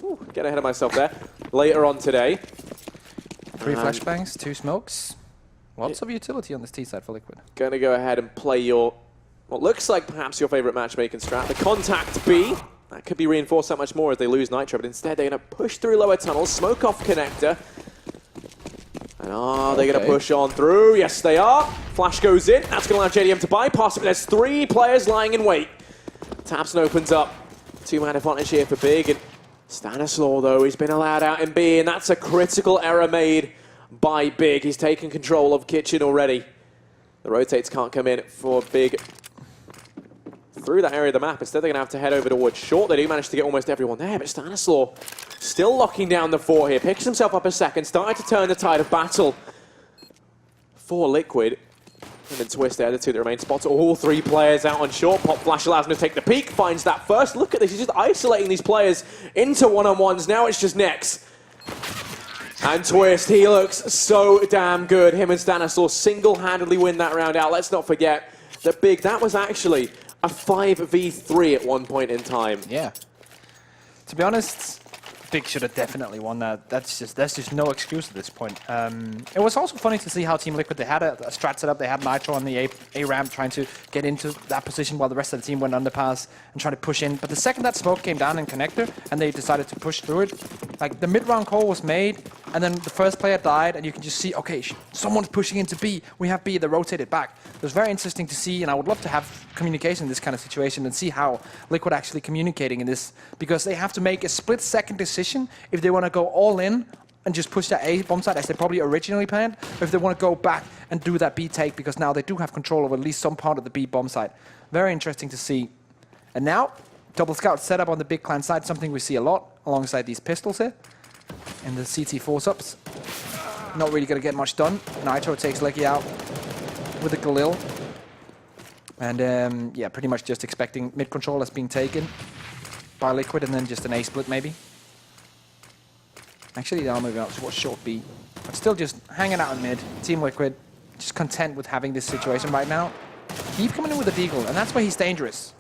Ooh, get ahead of myself there. Later on today. 3 flashbangs, 2 smokes. Lots of utility on this T side for Liquid. Going to go ahead and play your, what looks like perhaps your favorite matchmaking strat. The contact B. That could be reinforced that much more as they lose Nitro, but instead they're going to push through lower tunnels, smoke off connector. And they're going to push on through. Yes, they are. Flash goes in. That's going to allow JDM to bypass it. There's 3 players lying in wait. Tapson opens up. 2-man advantage here for Big. And Stanislaw, though, he's been allowed out in B, and that's a critical error made by Big. He's taken control of Kitchen already. The rotates can't come in for Big through that area of the map. Instead, they're going to have to head over towards short. They do manage to get almost everyone there, but Stanislaw still locking down the 4 here. Picks himself up a second, starting to turn the tide of battle for Liquid. And then Twist there, the 2 that remain. Spots all 3 players out on short. Pop Flash allows him to take the peek, finds that first. Look at this, he's just isolating these players into one-on-ones. Now it's just Nex. And Twist, he looks so damn good. Him and Stanislaw single-handedly win that round out. Let's not forget that Big, that was actually a 5v3 at one point in time. Yeah. To be honest, Big should have definitely won that. That's just no excuse at this point. It was also funny to see how Team Liquid, they had a strat set up. They had Nitro on the A ramp trying to get into that position while the rest of the team went underpass and trying to push in. But the second that smoke came down in connector and they decided to push through it, like the mid-round call was made and then the first player died and you can just see, okay, someone's pushing into B. We have B. They rotated back. It was very interesting to see, and I would love to have communication in this kind of situation and see how Liquid actually communicating in this, because they have to make a split-second decision if they want to go all in and just push that A bomb site as they probably originally planned, or if they want to go back and do that B take, because now they do have control of at least some part of the B bomb site. Very interesting to see. And now, double scout set up on the Big Clan side, something we see a lot alongside these pistols here. And the CT force-ups. Not really going to get much done. Nitro takes Leggy out with the Galil. And yeah, pretty much just expecting mid-control as being taken by Liquid, and then just an A-split maybe. Actually, they're moving out towards short B. But still just hanging out in mid. Team Liquid just content with having this situation right now. Keep coming in with a deagle, and that's where he's dangerous.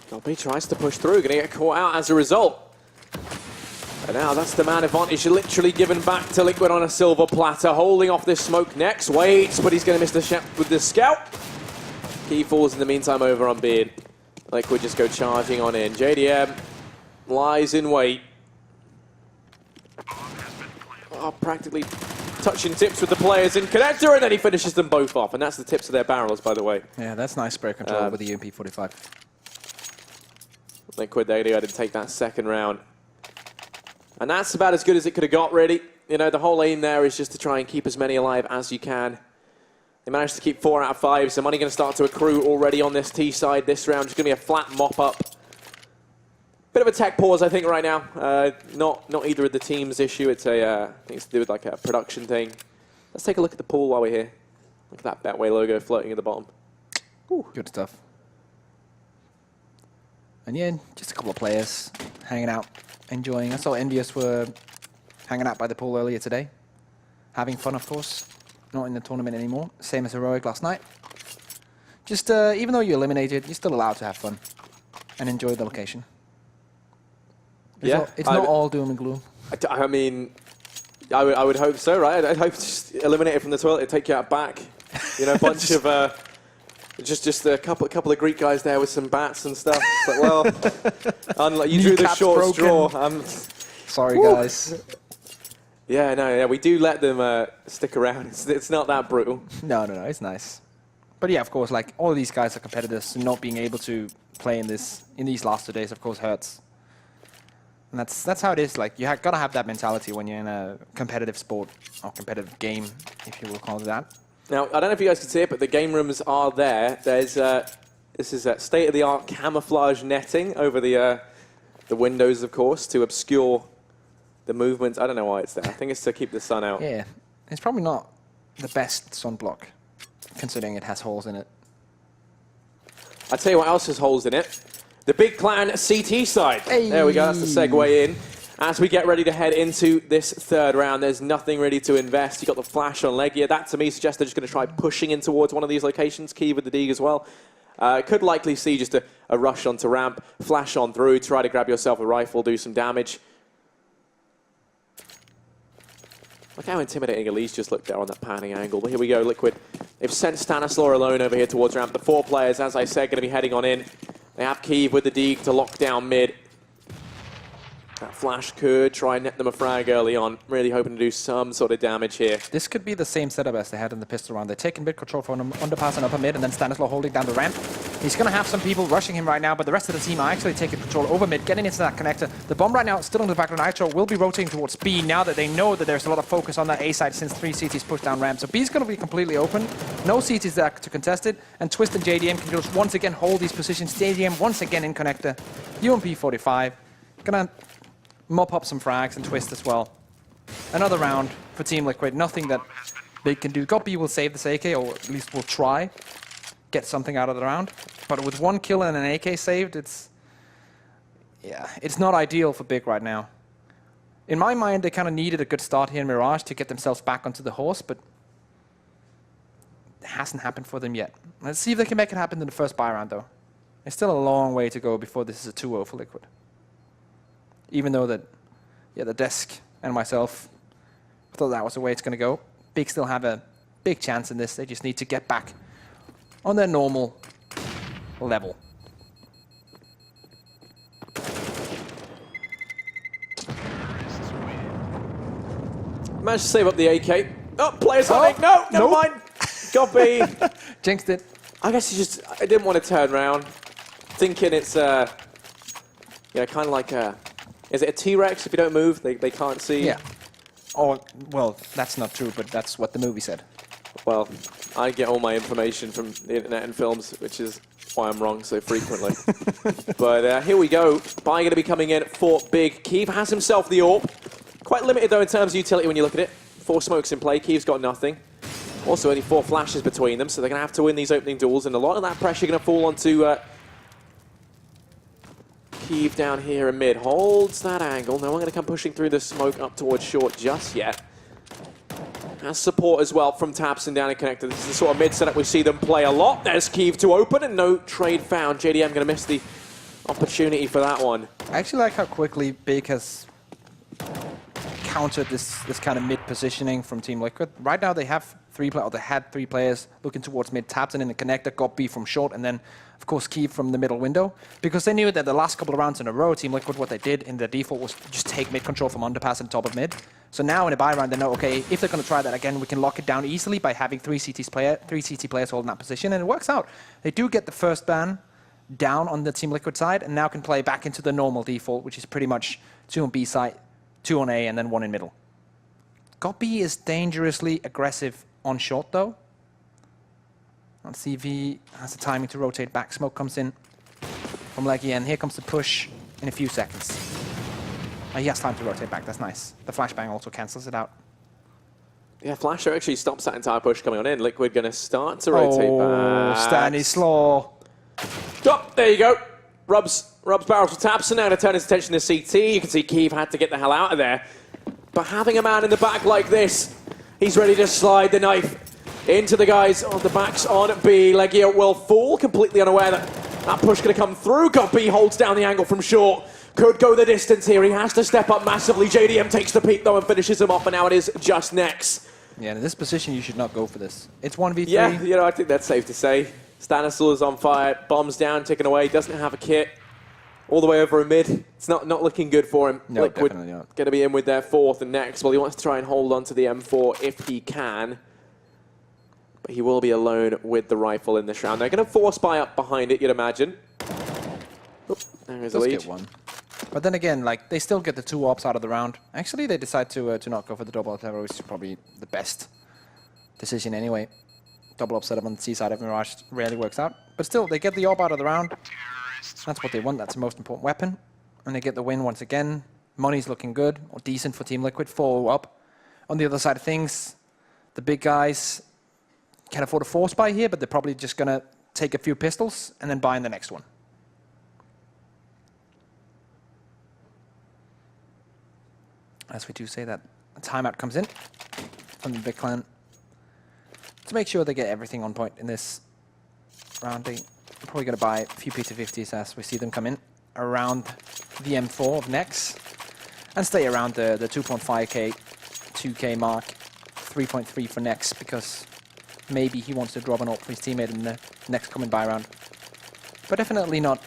Dobby tries to push through, going to get caught out as a result. And now that's the man advantage literally given back to Liquid on a silver platter, holding off this smoke next. Waits, but he's going to miss the shot with the scout. Key falls in the meantime over on Beard. Liquid just go charging on in. JDM lies in wait. Practically touching tips with the players in connector, and then he finishes them both off. And that's the tips of their barrels, by the way. Yeah, that's nice spray control with the UMP-45. Liquid, they go ahead and take that second round. And that's about as good as it could have got, really. You know, the whole aim there is just to try and keep as many alive as you can. They managed to keep 4 out of 5, so money going to start to accrue already on this T side this round. Just going to be a flat mop-up. Bit of a tech pause, I think, right now. Not either of the teams' issue. It's I think it's to do with like a production thing. Let's take a look at the pool while we're here. Look at that Betway logo floating at the bottom. Ooh. Good stuff. And yeah, just a couple of players hanging out, enjoying. I saw Envious were hanging out by the pool earlier today. Having fun, of course. Not in the tournament anymore. Same as Heroic last night. Just, even though you're eliminated, you're still allowed to have fun and enjoy the location. It's not all doom and gloom. I mean, I would hope so, right? I'd hope to just eliminate it from the toilet, take you out back. You know, a bunch of, just a couple of Greek guys there with some bats and stuff. It's like, well, unlike you drew the short straw. Sorry, guys. Yeah, no, yeah, we do let them stick around. It's not that brutal. No, it's nice. But yeah, of course, like all of these guys are competitors, so not being able to play in these last 2 days, of course, hurts. And that's how it is. Like, you gotta have that mentality when you're in a competitive sport or competitive game, if you will call it that. Now, I don't know if you guys can see it, but the game rooms are there. There's this is state-of-the-art camouflage netting over the windows, of course, to obscure the movements. I don't know why it's there. I think it's to keep the sun out. Yeah, it's probably not the best sunblock, considering it has holes in it. I'll tell you what else has holes in it. The Big Clan CT side. Hey. There we go, that's the segue in. As we get ready to head into this third round, there's nothing really to invest. You got the flash on Legia. That, to me, suggests they're just going to try pushing in towards one of these locations. Key with the Deeg as well. Could likely see just a rush onto ramp, flash on through, try to grab yourself a rifle, do some damage. Look how intimidating Elise just looked there on that panning angle. But here we go, Liquid. They've sent Stanislaw alone over here towards ramp. The 4 players, as I said, going to be heading on in. They have Kiev with the Deeg to lock down mid. That flash could try and net them a frag early on. Really hoping to do some sort of damage here. This could be the same setup as they had in the pistol round. They're taking mid control from underpass and upper mid, and then Stanislaw holding down the ramp. He's going to have some people rushing him right now, but the rest of the team are actually taking control over mid, getting into that connector. The bomb right now, still in the back of Nitro, will be rotating towards B now that they know that there's a lot of focus on that A side since 3 CTs pushed down ramp. So B's going to be completely open. No CTs there to contest it, and Twist and JDM can just once again hold these positions. JDM once again in connector. UMP 45. Going to mop up some frags and Twist as well. Another round for Team Liquid. Nothing that they can do. God B will save this AK, or at least will try. Get something out of the round. But with 1 kill and an AK saved, it's not ideal for Big right now. In my mind, they kind of needed a good start here in Mirage to get themselves back onto the horse, but it hasn't happened for them yet. Let's see if they can make it happen in the first buy round, though. There's still a long way to go before this is a 2-0 for Liquid. Even though that, the desk and myself thought that was the way it's going to go. Big still have a big chance in this. They just need to get back on their normal level. Managed to save up the AK. Oh, players hunting. No, never mind. Copy. Jinxed it. I guess I didn't want to turn around. Thinking it's, kind of like a... Is it a T-Rex? If you don't move, they can't see? Yeah. Oh, well, that's not true, but that's what the movie said. Well, I get all my information from the internet and films, which is why I'm wrong so frequently. But here we go. Buy going to be coming in for Big. Kiev has himself the AWP. Quite limited, though, in terms of utility when you look at it. 4 smokes in play. Kiev's got nothing. Also, only 4 flashes between them, so they're going to have to win these opening duels, and a lot of that pressure going to fall onto... Kiev down here in mid, holds that angle. No one going to come pushing through the smoke up towards short just yet. Has support as well from Tapson down in connector. This is the sort of mid setup we see them play a lot. There's Kiev to open and no trade found. JDM going to miss the opportunity for that one. I actually like how quickly Big has countered this kind of mid positioning from Team Liquid. Right now they have 3 players, or they had 3 players looking towards mid. Tapson in the connector, got B from short, and then of course Kiev from the middle window. Because they knew that the last couple of rounds in a row, Team Liquid, what they did in their default was just take mid control from underpass and top of mid. So now in a buy round they know, okay, if they're going to try that again, we can lock it down easily by having 3 CT players holding that position, and it works out. They do get the first ban down on the Team Liquid side, and now can play back into the normal default, which is pretty much 2 on B side, 2 on A, and then 1 in middle. God B is dangerously aggressive on short, though. Let's see if he has the timing to rotate back. Smoke comes in from Aegean. Here comes the push in a few seconds. He has time to rotate back. That's nice. The flashbang also cancels it out. Yeah, Flasher actually stops that entire push coming on in. Liquid going to start to rotate back. Stanislaw. Stop. There you go. Rubs barrels for Tapson. Now to turn his attention to CT. You can see Kiev had to get the hell out of there. But having a man in the back like this, he's ready to slide the knife into the guys on the backs on B. Legio will fall, completely unaware that that push going to come through. God B holds down the angle from short. Could go the distance here. He has to step up massively. JDM takes the peak, though, and finishes him off, and now it is just next. Yeah, in this position, you should not go for this. It's 1v3. Yeah, I think that's safe to say. Stanislaw is on fire. Bombs down, taken away. Doesn't have a kit. All the way over a mid. It's not looking good for him. No, Liquid definitely not. going to be in with their 4th and next. Well, he wants to try and hold on to the M4 if he can. But he will be alone with the rifle in this round. They're going to force buy up behind it, you'd imagine. Oop, there is the lead. Get one. But then again, like, they still get the 2 ops out of the round. Actually, they decide to not go for the double up level, which is probably the best decision anyway. Double up setup on the C side of Mirage rarely works out. But still, they get the op out of the round. That's what they want. That's the most important weapon. And they get the win once again. Money's looking good, or decent for Team Liquid. 4 up. On the other side of things, the big guys can afford a force buy here, but they're probably just going to take a few pistols and then buy in the next one. As we do say that, a timeout comes in from the big clan to make sure they get everything on point in this round. They Probably going to buy a few P250s as we see them come in around the M4 of Nex and stay around the 2.5k, 2k mark, 3.3 for Nex because maybe he wants to drop an AWP for his teammate in the next coming buy round. But definitely not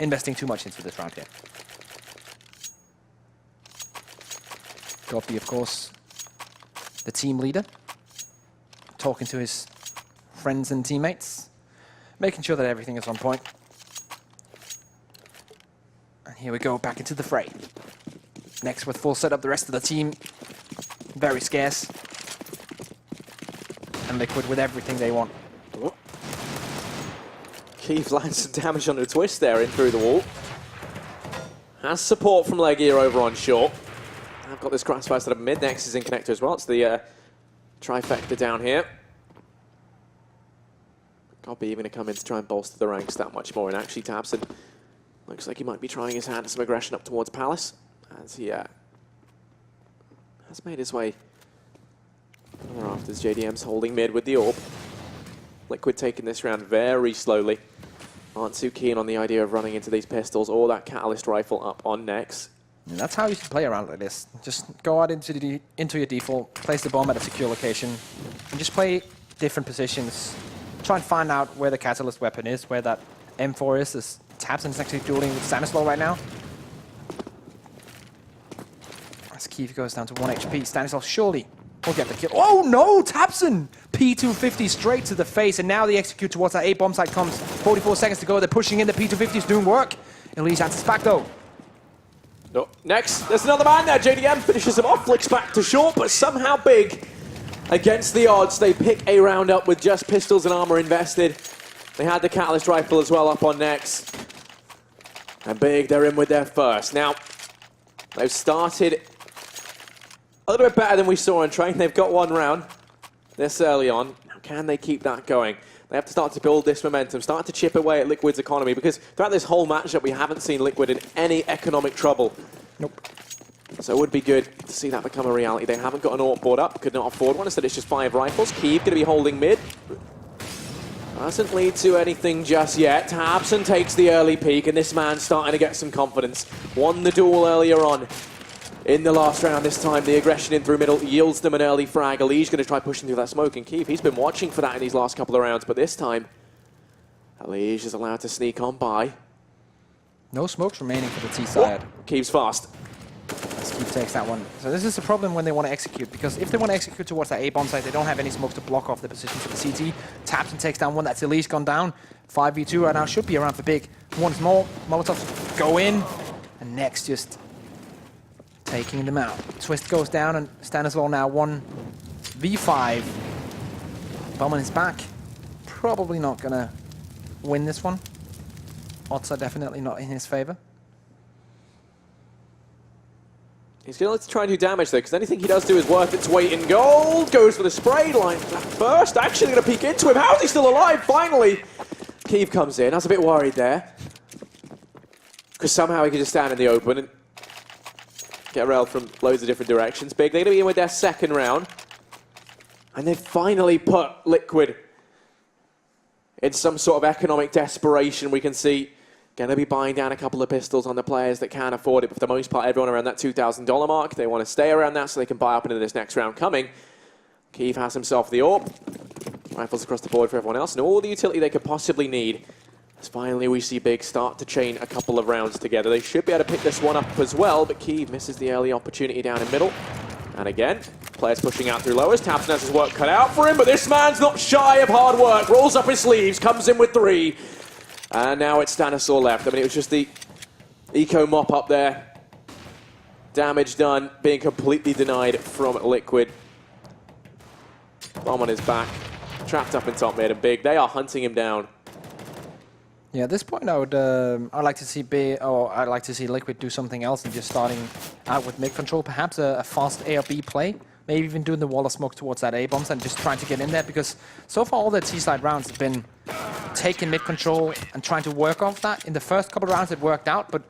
investing too much into this round here. Gopi, of course, the team leader, talking to his friends and teammates, making sure that everything is on point. And here we go, back into the fray. Next with full setup, the rest of the team, very scarce. And Liquid with everything they want. Oh. Keith lands some damage on the twist there, in through the wall. Has support from Legia over on short. I've got this crossfire set up mid. Next is in connector as well. It's the trifecta down here. Gopi even going to come in to try and bolster the ranks that much more. And actually, tabseN looks like he might be trying his hand at some aggression up towards Palace. As he has made his way rafters. JDM's holding mid with the AWP. Liquid taking this round very slowly. Aren't too keen on the idea of running into these pistols or that catalyst rifle up on Nex. And that's how you should play around like this. Just go out into your default, place the bomb at a secure location, and just play different positions. Try and find out where the catalyst weapon is, where that M4 is. As tabseN is actually dueling with Stanislaw right now. As Keith goes down to 1 HP, Stanislaw surely will get the kill. Oh no, tabseN! P250 straight to the face, and now the execute towards that A bomb site comes. 44 seconds to go, they're pushing in, the P250 is doing work. Elise answers back though. No. Next, there's another man there. JDM finishes him off, flicks back to short, but somehow Big, against the odds, they pick a round up with just pistols and armor invested. They had the catalyst rifle as well up on Nex. And Big, they're in with their first. Now, they've started a little bit better than we saw on Train. They've got one round this early on. Now, can they keep that going? They have to start to build this momentum, start to chip away at Liquid's economy, because throughout this whole matchup, we haven't seen Liquid in any economic trouble. Nope. So it would be good to see that become a reality. They haven't got an AWP board up, could not afford one. Instead, it's just 5 rifles. Keeve going to be holding mid. Doesn't lead to anything just yet. tabseN takes the early peak, and this man's starting to get some confidence. Won the duel earlier on in the last round. This time, the aggression in through middle yields them an early frag. Alige going to try pushing through that smoke, and Keeve, he's been watching for that in these last couple of rounds, but this time, Alige is allowed to sneak on by. No smokes remaining for the T side. Keeve's fast. Keeve takes that one. So this is a problem when they want to execute, because if they want to execute towards that A bomb site, they don't have any smokes to block off the position for the CT. tabseN takes down one. That's Elise gone down. 5v2 right now should be around for Big. Once more, Molotovs go in, and Next just taking them out. Twist goes down, and Stanislaw now 1v5. Bomb on his back. Probably not gonna win this one. Odds are definitely not in his favor. He's going to try and do damage though, because anything he does do is worth its weight in gold. Goes for the spray line first. Actually going to peek into him. How is he still alive? Finally, Keeve comes in. I was a bit worried there, because somehow he could just stand in the open and get railed from loads of different directions. Big, they're going to be in with their second round. And they've finally put Liquid in some sort of economic desperation. We can see going to be buying down a couple of pistols on the players that can afford it, but for the most part, everyone around that $2,000 mark. They want to stay around that so they can buy up into this next round coming. Keeve has himself the AWP. Rifles across the board for everyone else, and all the utility they could possibly need. As finally we see Big start to chain a couple of rounds together. They should be able to pick this one up as well, but Keeve misses the early opportunity down in middle. And again, players pushing out through lowers. tabseN has his work cut out for him, but this man's not shy of hard work. Rolls up his sleeves, comes in with 3. And now it's Stanislaw left. I mean, it was just the eco mop up there. Damage done, being completely denied from Liquid. Bomb on his back, trapped up in top mid, and Big, they are hunting him down. Yeah, at this point, I'd like to see I'd like to see Liquid do something else and just starting out with mid control, perhaps a fast A or B play. Maybe even doing the wall of smoke towards that A bombs and just trying to get in there, because so far all the T-side rounds have been taking mid control and trying to work off that. In the first couple of rounds it worked out, but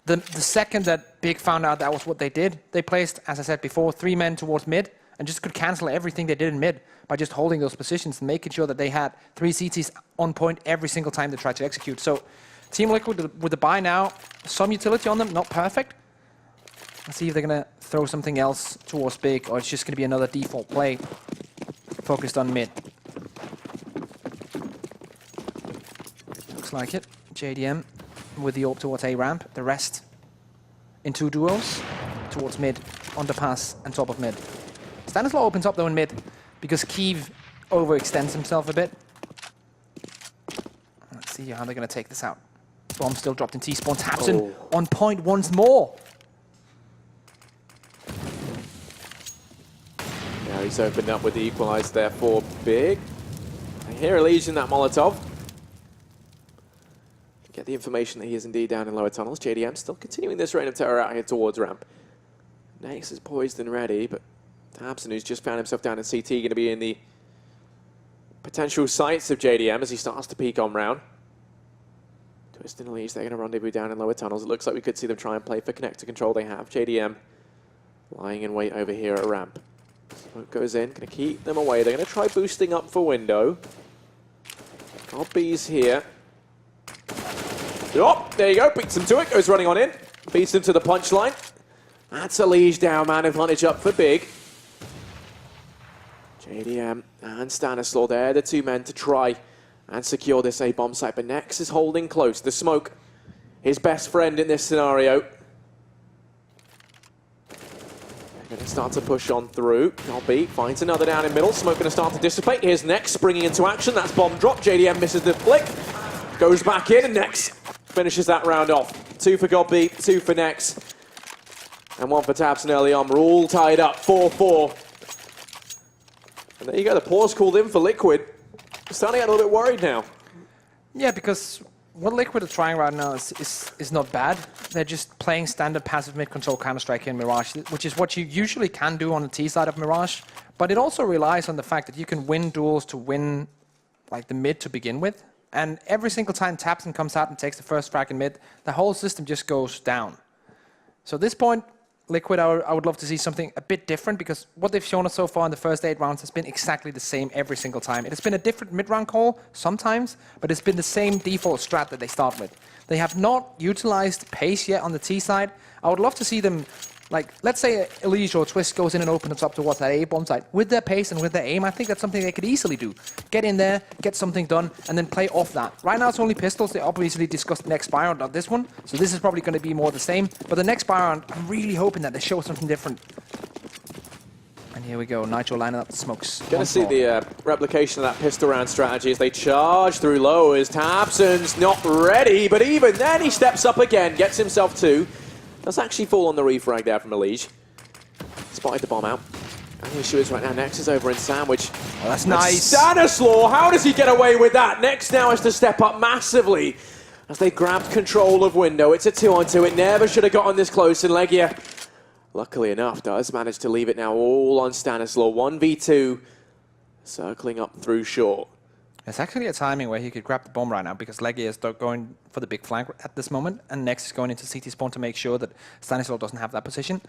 the second that Big found out that was what they did, they placed, as I said before, 3 men towards mid and just could cancel everything they did in mid by just holding those positions and making sure that they had 3 CTs on point every single time they tried to execute. So Team Liquid with the buy now, some utility on them, not perfect. Let's see if they're going to throw something else towards Big, or it's just going to be another default play focused on mid. Looks like it. JDM with the AWP towards A ramp, the rest in 2 duos towards mid, underpass and top of mid. Stanislaw opens up though in mid because Kiev overextends himself a bit. Let's see how they're going to take this out. Bomb still dropped in T-spawn. Tapson on point once more. Now he's opened up with the equalize there for Big. And here Legion that Molotov. Get the information that he is indeed down in lower tunnels. JDM still continuing this reign of terror out here towards ramp. Nex is poised and ready, but Tabson, who's just found himself down in CT, going to be in the potential sights of JDM as he starts to peek on round. Twist and Elise, they're going to rendezvous down in lower tunnels. It looks like we could see them try and play for connector control. They have JDM lying in wait over here at ramp. Smoke goes in, going to keep them away. They're going to try boosting up for window. Got B's here. Oh, there you go, beats him to it, goes running on in. Beats him to the punchline. That's a Liege down, man advantage up for Big. JDM and Stanislaw, they're the 2 men to try and secure this A bomb site, but Nex is holding close. The smoke, his best friend in this scenario. They're going to start to push on through. Nobby finds another down in middle. Smoke going to start to dissipate. Here's Nex springing into action. That's bomb drop. JDM misses the flick. Goes back in, and Nex finishes that round off. 2 for Godby, 2 for Nex, and 1 for Tabson early on. We're all tied up, 4-4. And there you go, the pause called in for Liquid. Starting to get a little bit worried now. Yeah, because what Liquid are trying right now is not bad. They're just playing standard passive mid-control Counter-Strike in Mirage, which is what you usually can do on the T side of Mirage. But it also relies on the fact that you can win duels to win like the mid to begin with. And every single time Tapson comes out and takes the first frag in mid, the whole system just goes down. So at this point, Liquid, I would love to see something a bit different, because what they've shown us so far in the first 8 rounds has been exactly the same every single time. It has been a different mid-round call sometimes, but it's been the same default strat that they start with. They have not utilized pace yet on the T side. I would love to see them, like, let's say Elise or Twist goes in and opens up towards that A bomb side. With their pace and with their aim, I think that's something they could easily do. Get in there, get something done, and then play off that. Right now it's only pistols. They obviously discussed the next buy round, not this one. So this is probably going to be more the same. But the next buy round, I'm really hoping that they show something different. And here we go, Nitro lining up the smokes. Going to see the replication of that pistol round strategy as they charge through low, as Tabson's not ready, but even then he steps up again, gets himself 2. Does actually fall on the refrag there from Elige. Spotted the bomb out. And the issue is right now, Nex is over in Sandwich. Oh, that's nice. Stanislaw, how does he get away with that? Nex now has to step up massively as they grabbed control of window. It's a 2-on-2. It never should have gotten this close, and Legia, luckily enough, does manage to leave it now all on Stanislaw. 1v2, circling up through short. It's actually a timing where he could grab the bomb right now, because Legia is going for the big flank at this moment, and Nex is going into CT spawn to make sure that Stanislaw doesn't have that position.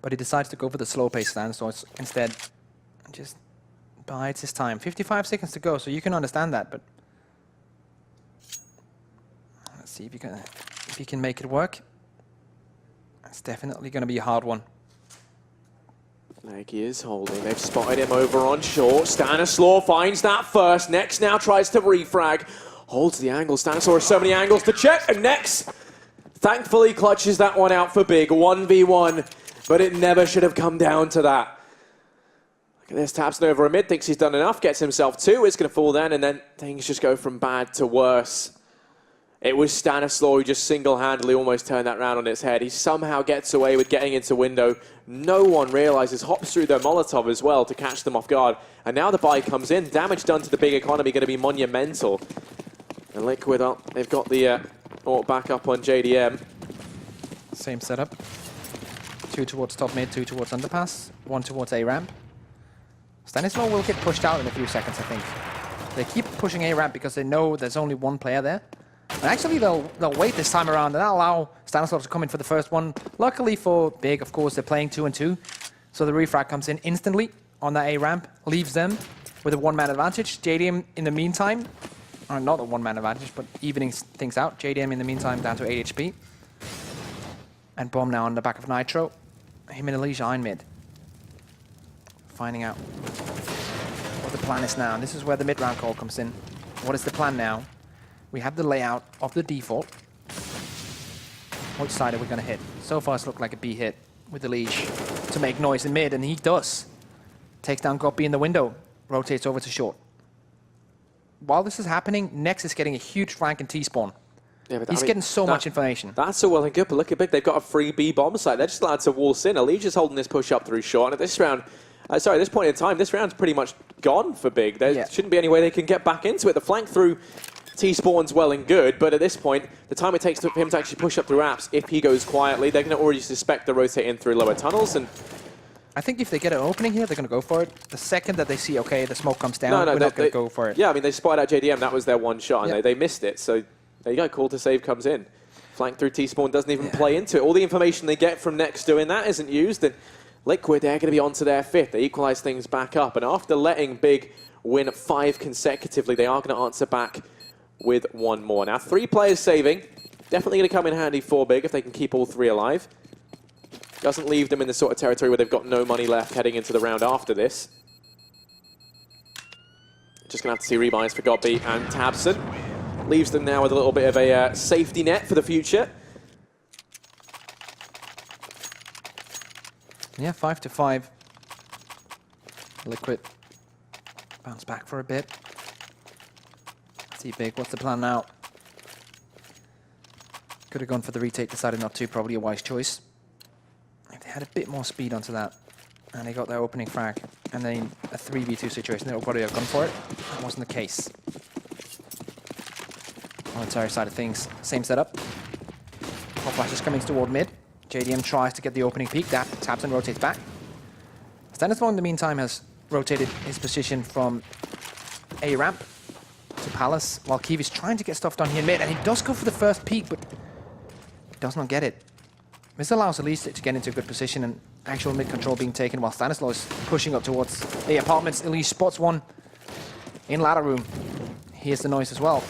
But he decides to go for the slow pace Stanislaw instead. Just bides his time. 55 seconds to go, so you can understand that, but let's see if you can make it work. It's definitely going to be a hard one. Legia is holding. They've spotted him over on short. Stanislaw finds that first. Nex now tries to refrag. Holds the angle. Stanislaw has so many angles to check. And Nex thankfully clutches that one out for Big. 1v1. But it never should have come down to that. Look at this. Tabson over a mid. Thinks he's done enough. Gets himself 2. It's going to fall then. And then things just go from bad to worse. It was Stanislaw who just single-handedly almost turned that round on its head. He somehow gets away with getting into window. No one realizes, hops through their Molotov as well to catch them off guard. And now the buy comes in. Damage done to the big economy going to be monumental. And Liquid up. They've got the AWP back up on JDM. Same setup. 2 towards top mid, 2 towards underpass, 1 towards A ramp. Stanislaw will get pushed out in a few seconds, I think. They keep pushing A ramp because they know there's only 1 player there. And actually, they'll wait this time around and allow Stanislaw to come in for the first one. Luckily for Big, of course, they're playing 2-2. So the refrag comes in instantly on that A ramp, leaves them with a one-man advantage. JDM in the meantime, or not a one-man advantage, but evening things out. JDM in the meantime down to 8 HP. And Bomb now on the back of Nitro. Him and Elijah in mid. Finding out what the plan is now. And this is where the mid-round call comes in. What is the plan now? We have the layout of the default. Which side are we going to hit? So far it's looked like a B hit with the leash to make noise in mid, and he does. Takes down Goppy in the window, rotates over to short. While this is happening, Nex is getting a huge flank in T-spawn. Yeah, but he's getting so much information. That's all well and good, but look at Big. They've got a free B bomb site. They're just allowed to waltz in. Alicia's holding this push up through short, and at this round, sorry, this point in time, this round's pretty much gone for Big. There shouldn't be any way they can get back into it. The flank through T-spawn's well and good, but at this point, the time it takes for him to actually push up through apps, if he goes quietly, they're going to already suspect the rotate in through lower tunnels, and I think if they get an opening here, they're going to go for it. The second that they see, okay, the smoke comes down, we're not going to go for it. Yeah, I mean, they spotted out JDM. That was their one shot, and they missed it. So there you go. Call to save comes in. Flank through T-spawn doesn't even play into it. All the information they get from Nex doing that isn't used, and Liquid, they're going to be on to their fifth. They equalize things back up, and after letting Big win 5 consecutively, they are going to answer back with one more. Now, 3 players saving. Definitely going to come in handy for Big if they can keep all 3 alive. Doesn't leave them in the sort of territory where they've got no money left heading into the round after this. Just going to have to see rebuys for Godby and Tabson. Leaves them now with a little bit of a safety net for the future. Yeah, 5-5. Liquid bounce back for a bit. Let's see Big, what's the plan now? Could have gone for the retake, decided not to, probably a wise choice. If they had a bit more speed onto that, and they got their opening frag, and then a 3v2 situation, they would probably have gone for it. That wasn't the case. On the entire side of things, same setup. Hot flash is coming toward mid. JDM tries to get the opening peak. That taps and rotates back. Stanislau in the meantime has rotated his position from A ramp to Palace, while Keeve is trying to get stuff done here in mid, and he does go for the first peak, but does not get it. This allows Elise to get into a good position and actual mid control being taken while Stanislaw is pushing up towards the apartments. Elise spots one in ladder room. Hears the noise as well.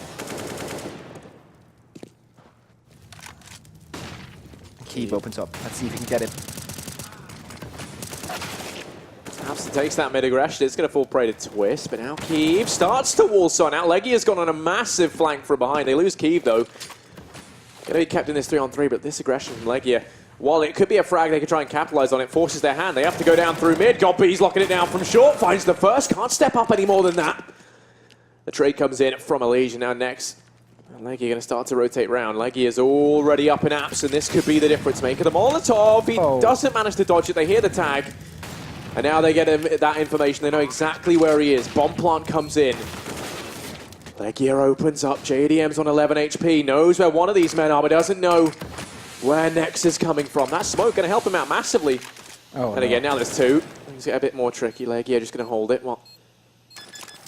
Keeve opens up. Let's see if he can get it. Tabson takes that mid aggression. It's going to fall prey to Twist, but now Keeve starts to waltz on out. Legia's gone on a massive flank from behind. They lose Keeve though. Going to be kept in this 3-on-3, but this aggression from Legia, while it could be a frag, they could try and capitalize on it, forces their hand. They have to go down through mid. Godby's locking it down from short, finds the first, can't step up any more than that. The trade comes in from Aegean now next. Legia going to start to rotate round. Legia is already up in apps, and this could be the difference maker. The Molotov, he doesn't manage to dodge it. They hear the tag, and now they get that information. They know exactly where he is. Bomb plant comes in. Legia opens up. JDM's on 11 HP, knows where one of these men are, but doesn't know where Nex is coming from. That smoke going to help him out massively. And again, now there's 2. Things get a bit more tricky. Legia just going to hold it. Well,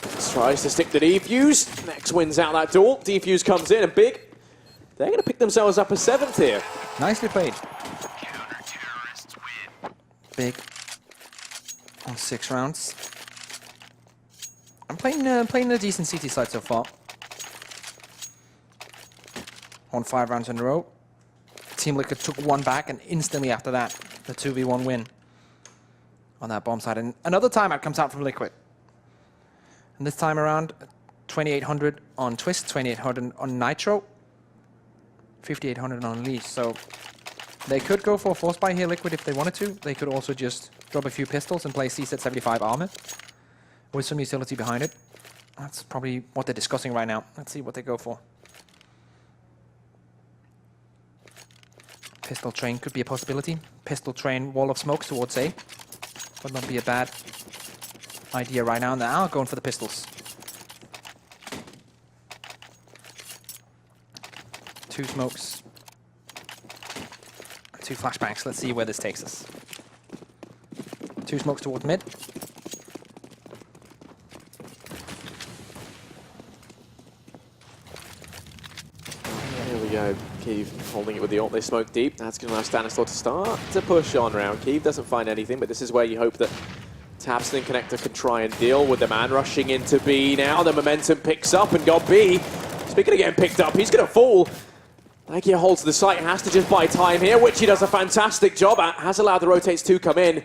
Nex tries to stick the defuse. Nex wins out that duel. Defuse comes in, and Big, they're going to pick themselves up a 7th here. Nicely played. Big on 6 rounds. I'm playing a decent CT side so far. On 5 rounds in a row. Team Liquid took 1 back, and instantly after that, the 2v1 win on that bomb side. And another timeout comes out from Liquid. And this time around, 2800 on Twist, 2800 on Nitro, 5800 on Leash. So they could go for a force buy here, Liquid, if they wanted to. They could also just drop a few pistols and play C-set 75 armor with some utility behind it. That's probably what they're discussing right now. Let's see what they go for. Pistol train could be a possibility. Pistol train, wall of smokes towards A. Would not be a bad idea right now. Now going for the pistols. 2 smokes. 2 flashbangs. Let's see where this takes us. 2 smokes towards mid. Here we go. Keeve holding it with the ult. They smoke deep. That's going to allow Stanislaw to start to push on round. Keeve doesn't find anything, but this is where you hope that tabseN and Connector can try and deal with the man rushing into B now. The momentum picks up and got B. Speaking of getting picked up, he's going to fall. Aegean holds the site, has to just buy time here, which he does a fantastic job at. Has allowed the rotates to come in.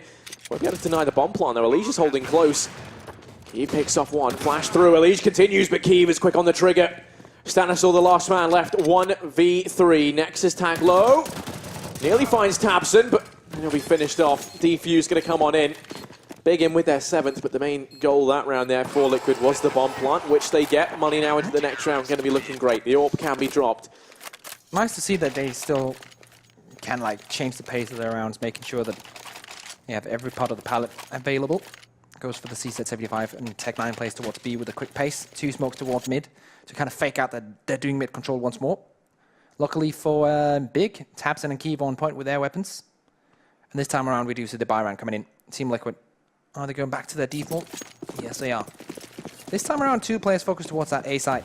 Won't be able to deny the bomb plant though. Elige is holding close. Keeve picks off one, flash through. Elige continues, but Keeve is quick on the trigger. Stanislaw, the last man left, 1v3. Nexus tag low. Nearly finds tabseN, but he'll be finished off. Defuse going to come on in. Big in with their 7th, but the main goal that round there for Liquid was the bomb plant, which they get. Money now into the next round, going to be looking great. The AWP can be dropped. Nice to see that they still can like change the pace of their rounds, making sure that they have every part of the palette available. Goes for the C-set75 and Tech9 plays towards B with a quick pace. 2 smokes towards mid to kind of fake out that they're doing mid control once more. Luckily for Big, tabseN and Keeve on point with their weapons. And this time around we do see the buy round coming in. Team Liquid, are they going back to their default? Yes, they are. This time around 2 players focused towards that A site.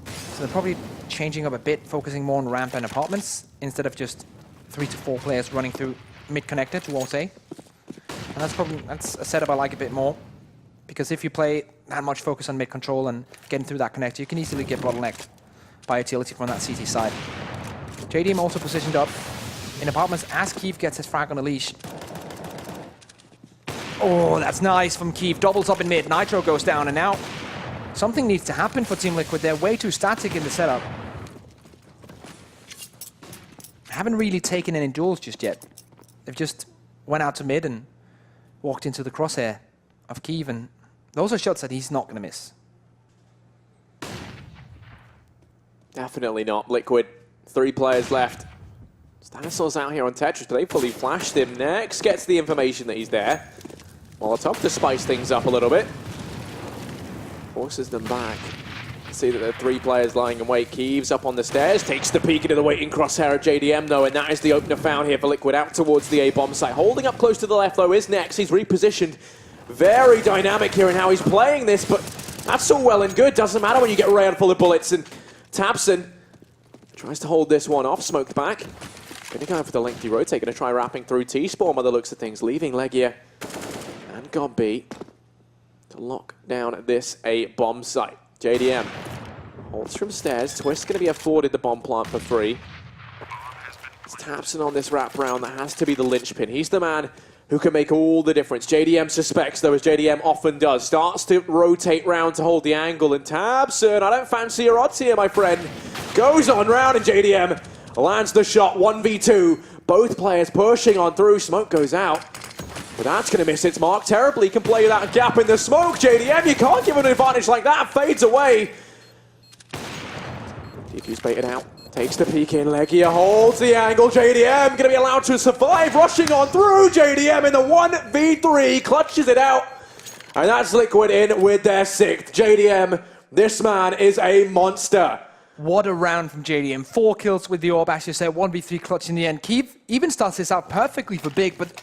So they're probably changing up a bit, focusing more on ramp and apartments, instead of just 3 to 4 players running through mid-connector towards A. And that's a setup I like a bit more, because if you play that much focus on mid-control and getting through that connector, you can easily get bottlenecked by utility from that CT side. JDM also positioned up in apartments as Keeve gets his frag on a leash. Oh, that's nice from Keeve. Doubles up in mid. Nitro goes down, and now something needs to happen for Team Liquid. They're way too static in the setup. Haven't really taken any duels just yet. They've just went out to mid and walked into the crosshair of Keeve, and those are shots that he's not going to miss. Definitely not. Liquid, 3 players left. Stanislaw's out here on Tetris, but they fully flashed him. Next gets the information that he's there. Molotov to spice things up a little bit. Forces them back. See that there are 3 players lying in wait. Keeve's up on the stairs, takes the peek into the waiting crosshair of JDM though, and that is the opener found here for Liquid out towards the A-bomb site. Holding up close to the left though is Nex. He's repositioned. Very dynamic here in how he's playing this, but that's all well and good. Doesn't matter when you get round full of bullets, and tabseN tries to hold this one off, smoked back. Gonna go for the lengthy rotate, gonna try wrapping through T-Spawn by the looks of things, leaving Legia and Gobby to lock down this A-bomb site. JDM holds from stairs. Twist's going to be afforded the bomb plant for free. It's tabseN on this wrap round. That has to be the linchpin. He's the man who can make all the difference. JDM suspects, though, as JDM often does. Starts to rotate round to hold the angle. And tabseN, I don't fancy your odds here, my friend. Goes on round, and JDM lands the shot. 1v2. Both players pushing on through. Smoke goes out. But that's going to miss its mark terribly. Can play that gap in the smoke. JDM, you can't give an advantage like that. Fades away. Defuse baited out. Takes the peek in. Legia holds the angle. JDM going to be allowed to survive. Rushing on through. JDM in the 1v3. Clutches it out. And that's Liquid in with their 6th. JDM, this man is a monster. What a round from JDM. 4 kills with the AWP, as you said. 1v3 clutch in the end. Keeve even starts this out perfectly for Big, but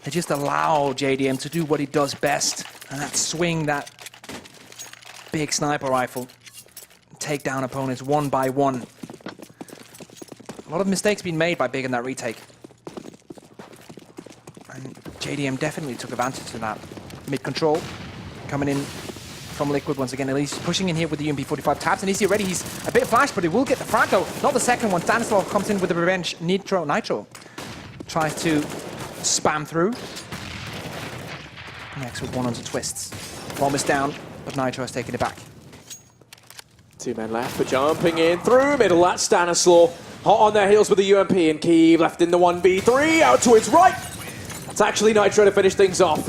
they just allow JDM to do what he does best, and that's swing that big sniper rifle, take down opponents one by one. A lot of mistakes being made by Big in that retake. And JDM definitely took advantage of that. Mid-control, coming in from Liquid once again. At least pushing in here with the UMP-45. tabseN is ready. He's a bit flashed, but he will get the frag though. Not the second one. Stanislaw comes in with the revenge. Nitro tries to spam through. Next with one onto Twists. Bomb is down, but Nitro has taken it back. 2 men left, but jumping in through middle. That's Stanislaw. Hot on their heels with the UMP, and Keeve left in the 1v3. Out to his right. It's actually Nitro to finish things off.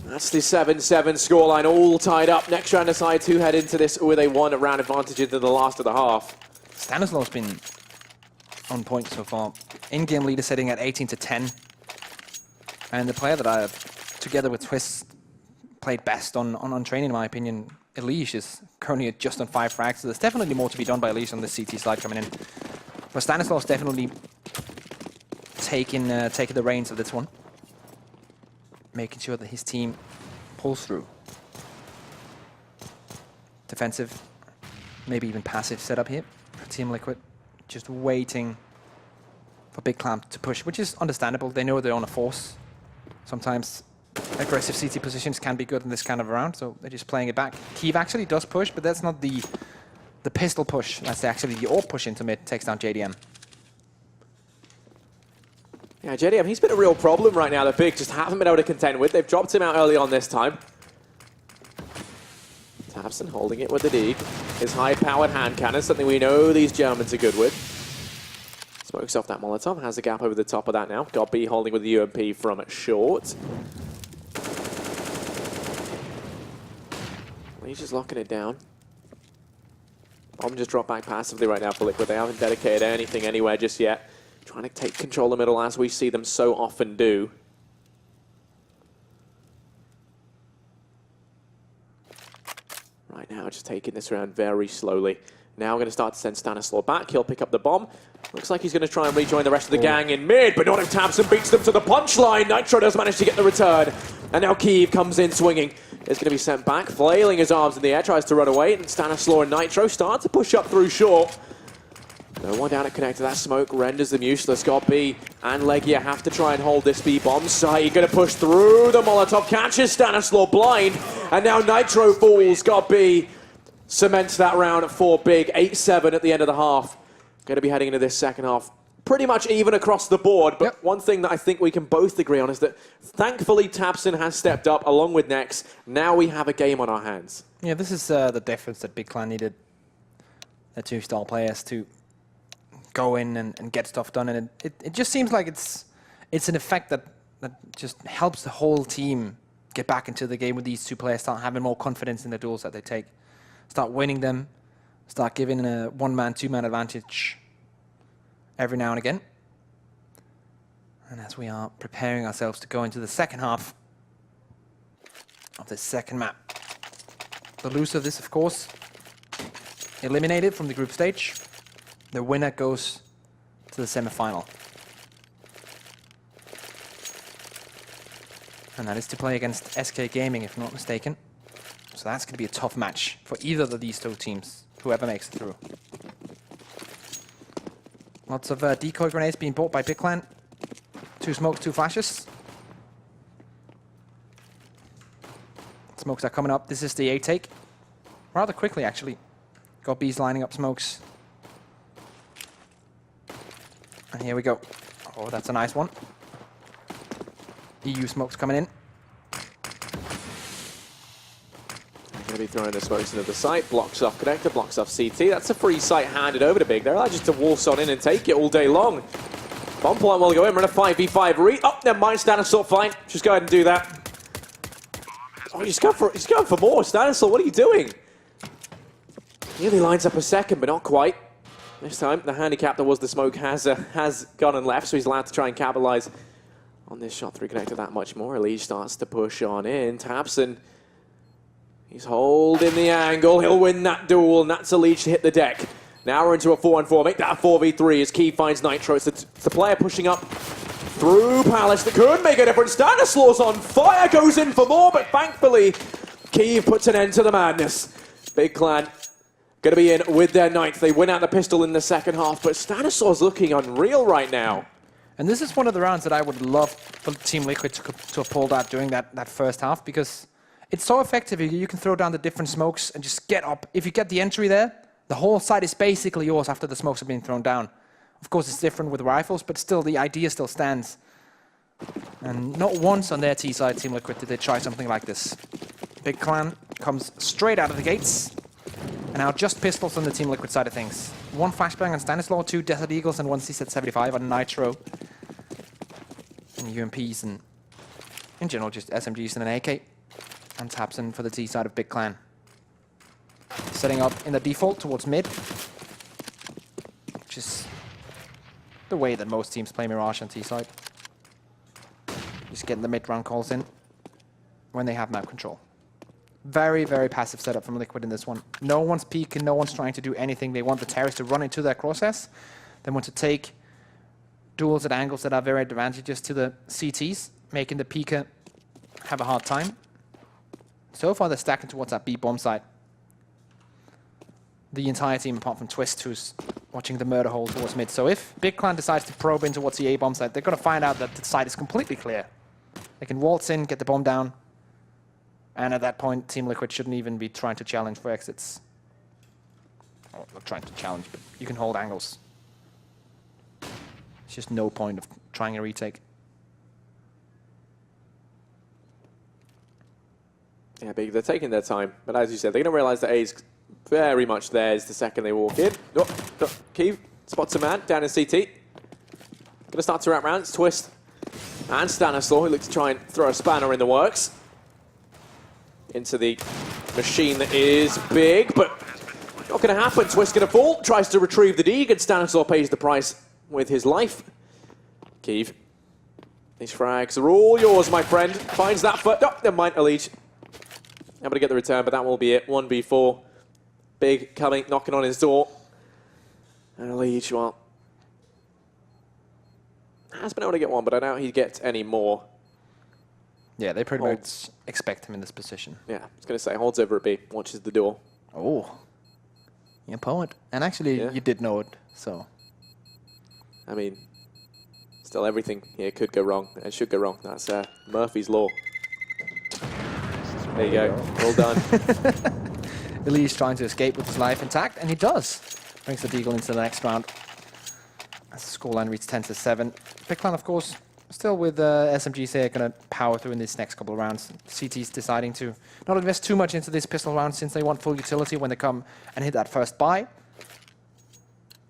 That's the 7-7 scoreline, all tied up. Next round aside, 2 head into this with a 1-round advantage into the last of the half. Stanislaw's been on point so far. In-game leader sitting at 18-10. And the player that I have, together with Twist, played best on training, in my opinion, Elige, is currently just on 5 frags. So there's definitely more to be done by Elige on the CT side coming in. But Stanislaw's definitely taking the reins of this one. Making sure that his team pulls through. Defensive. maybe even passive setup here for Team Liquid. Just waiting for Big Clan to push, which is understandable. They know they're on a force. Sometimes aggressive CT positions can be good in this kind of round, so they're just playing it back. Kiev actually does push, but that's not the pistol push. That's actually the AWP push into mid, takes down JDM. Yeah, JDM, he's been a real problem right now. The Big just haven't been able to contend with. They've dropped him out early on this time. tabseN holding it with the dig. His high-powered hand cannon, something we know these Germans are good with. Smokes off that Molotov, has a gap over the top of that now. Got B holding with the UMP from short. He's just locking it down. Bomb just dropped back passively right now for Liquid. They haven't dedicated anything anywhere just yet. Trying to take control of the middle as we see them so often do. Right now, just taking this round very slowly. Now we're going to start to send Stanislaw back. He'll pick up the bomb. Looks like he's going to try and rejoin the rest of the gang in mid, but not if tabseN beats them to the punchline. Nitro does manage to get the return. And now Kiev comes in swinging. Is going to be sent back, flailing his arms in the air, tries to run away, and Stanislaw and Nitro start to push up through short. No one down at connector. That smoke renders them useless. Got B and Legia have to try and hold this B bomb site. Going to push through the Molotov, catches Stanislaw blind, and now Nitro falls. Got B, cements that round at 4 big, 8-7 at the end of the half. Going to be heading into this second half pretty much even across the board, but one thing that I think we can both agree on is that thankfully tabseN has stepped up along with Nex. Now we have a game on our hands. Yeah, this is the difference that Big Clan needed the two star players to go in and get stuff done, and it just seems like it's an effect that just helps the whole team get back into the game with these two players, start having more confidence in the duels that they take, start winning them, start giving a one-man, two-man advantage every now and again. And as we are preparing ourselves to go into the second half of this second map, the loser of this, of course, eliminated from the group stage. The winner goes to the semi-final. And that is to play against SK Gaming, if not mistaken. So that's going to be a tough match for either of these two teams, whoever makes it through. Lots of decoy grenades being bought by Big Clan. 2 smokes, 2 flashes. Smokes are coming up. This is the A take. Rather quickly, actually. Got B's lining up smokes. And here we go. Oh, that's a nice one. EU smokes coming in. Going to be throwing the smokes into the site. Blocks off connector, blocks off CT. That's a free site handed over to Big. They're allowed just to waltz on in and take it all day long. Bomb point will go in. We're in a 5v5 read. Oh, never mind. Stanislaw, fine. Just go ahead and do that. Oh, he's going for more. Stanislaw, what are you doing? Nearly lines up a second, but not quite. This time, the handicap that was the smoke has gone and left, so he's allowed to try and capitalize on this shot 3 connector that much more. Liege starts to push on in. tabseN, he's holding the angle. He'll win that duel, and that's a Liege to hit the deck. Now we're into a 4-on-4. Make that a 4v3 as Key finds Nitro. It's the player pushing up through Palace that could make a difference. Stanislaw's on fire, goes in for more, but thankfully, Kiev puts an end to the madness. Big Clan going to be in with their 9th. They win out the pistol in the second half, but Stanislaw's looking unreal right now. And this is one of the rounds that I would love for Team Liquid to have pulled out during that first half, because it's so effective. You can throw down the different smokes and just get up. If you get the entry there, the whole side is basically yours after the smokes have been thrown down. Of course, it's different with rifles, but still, the idea still stands. And not once on their T side, Team Liquid, did they try something like this. Big Clan comes straight out of the gates. And now just pistols on the Team Liquid side of things. 1 flashbang on Stanislaw, 2 Desert Eagles, and 1 CZ-75 on Nitro. And UMPs, and in general, just SMGs and an AK. And tabseN for the T side of Big Clan. Setting up in the default towards mid. Which is the way that most teams play Mirage on T side. Just getting the mid-round calls in when they have map control. Very, very passive setup from Liquid in this one. No one's peeking, no one's trying to do anything. They want the terrorists to run into their crosshairs. They want to take duels at angles that are very advantageous to the CTs, making the peeker have a hard time. So far, they're stacking towards that B bomb site. the entire team apart from Twist, who's watching the murder hole towards mid. So if Big Clan decides to probe in towards the A-bomb site, they're going to find out that the site is completely clear. They can waltz in, get the bomb down, and at that point, Team Liquid shouldn't even be trying to challenge for exits. Well, not trying to challenge, but you can hold angles. It's just no point of trying a retake. Yeah, big. They're taking their time, but as you said, they're going to realize that A's very much theirs the second they walk in. Oh, Keeve spots a man down in CT. Going to start to wrap round. It's Twist and Stanislaw, who looks to try and throw a spanner in the works into the machine that is big, but not going to happen. Twist going to fall, tries to retrieve the dig, and Stanislaw pays the price with his life. Keeve, these frags are all yours, my friend. Finds that foot. Oh, never mind, Alige. Able to get the return, but that will be it. 1v4. Big coming, knocking on his door. And Alige, well, has been able to get one, but I doubt he'd get any more. Yeah, they pretty much expect him in this position. Yeah, I was going to say, holds over at B, watches the door. Oh, you're a poet. And actually, you did know it, so. I mean, still everything here could go wrong and should go wrong. That's Murphy's Law. There you go. Well done. Elise trying to escape with his life intact, and he does. Brings the Deagle into the next round. As the scoreline reads 10-7. Big Clan, of course, still with SMGs here, going to power through in these next couple of rounds. CT's deciding to not invest too much into this pistol round since they want full utility when they come and hit that first buy.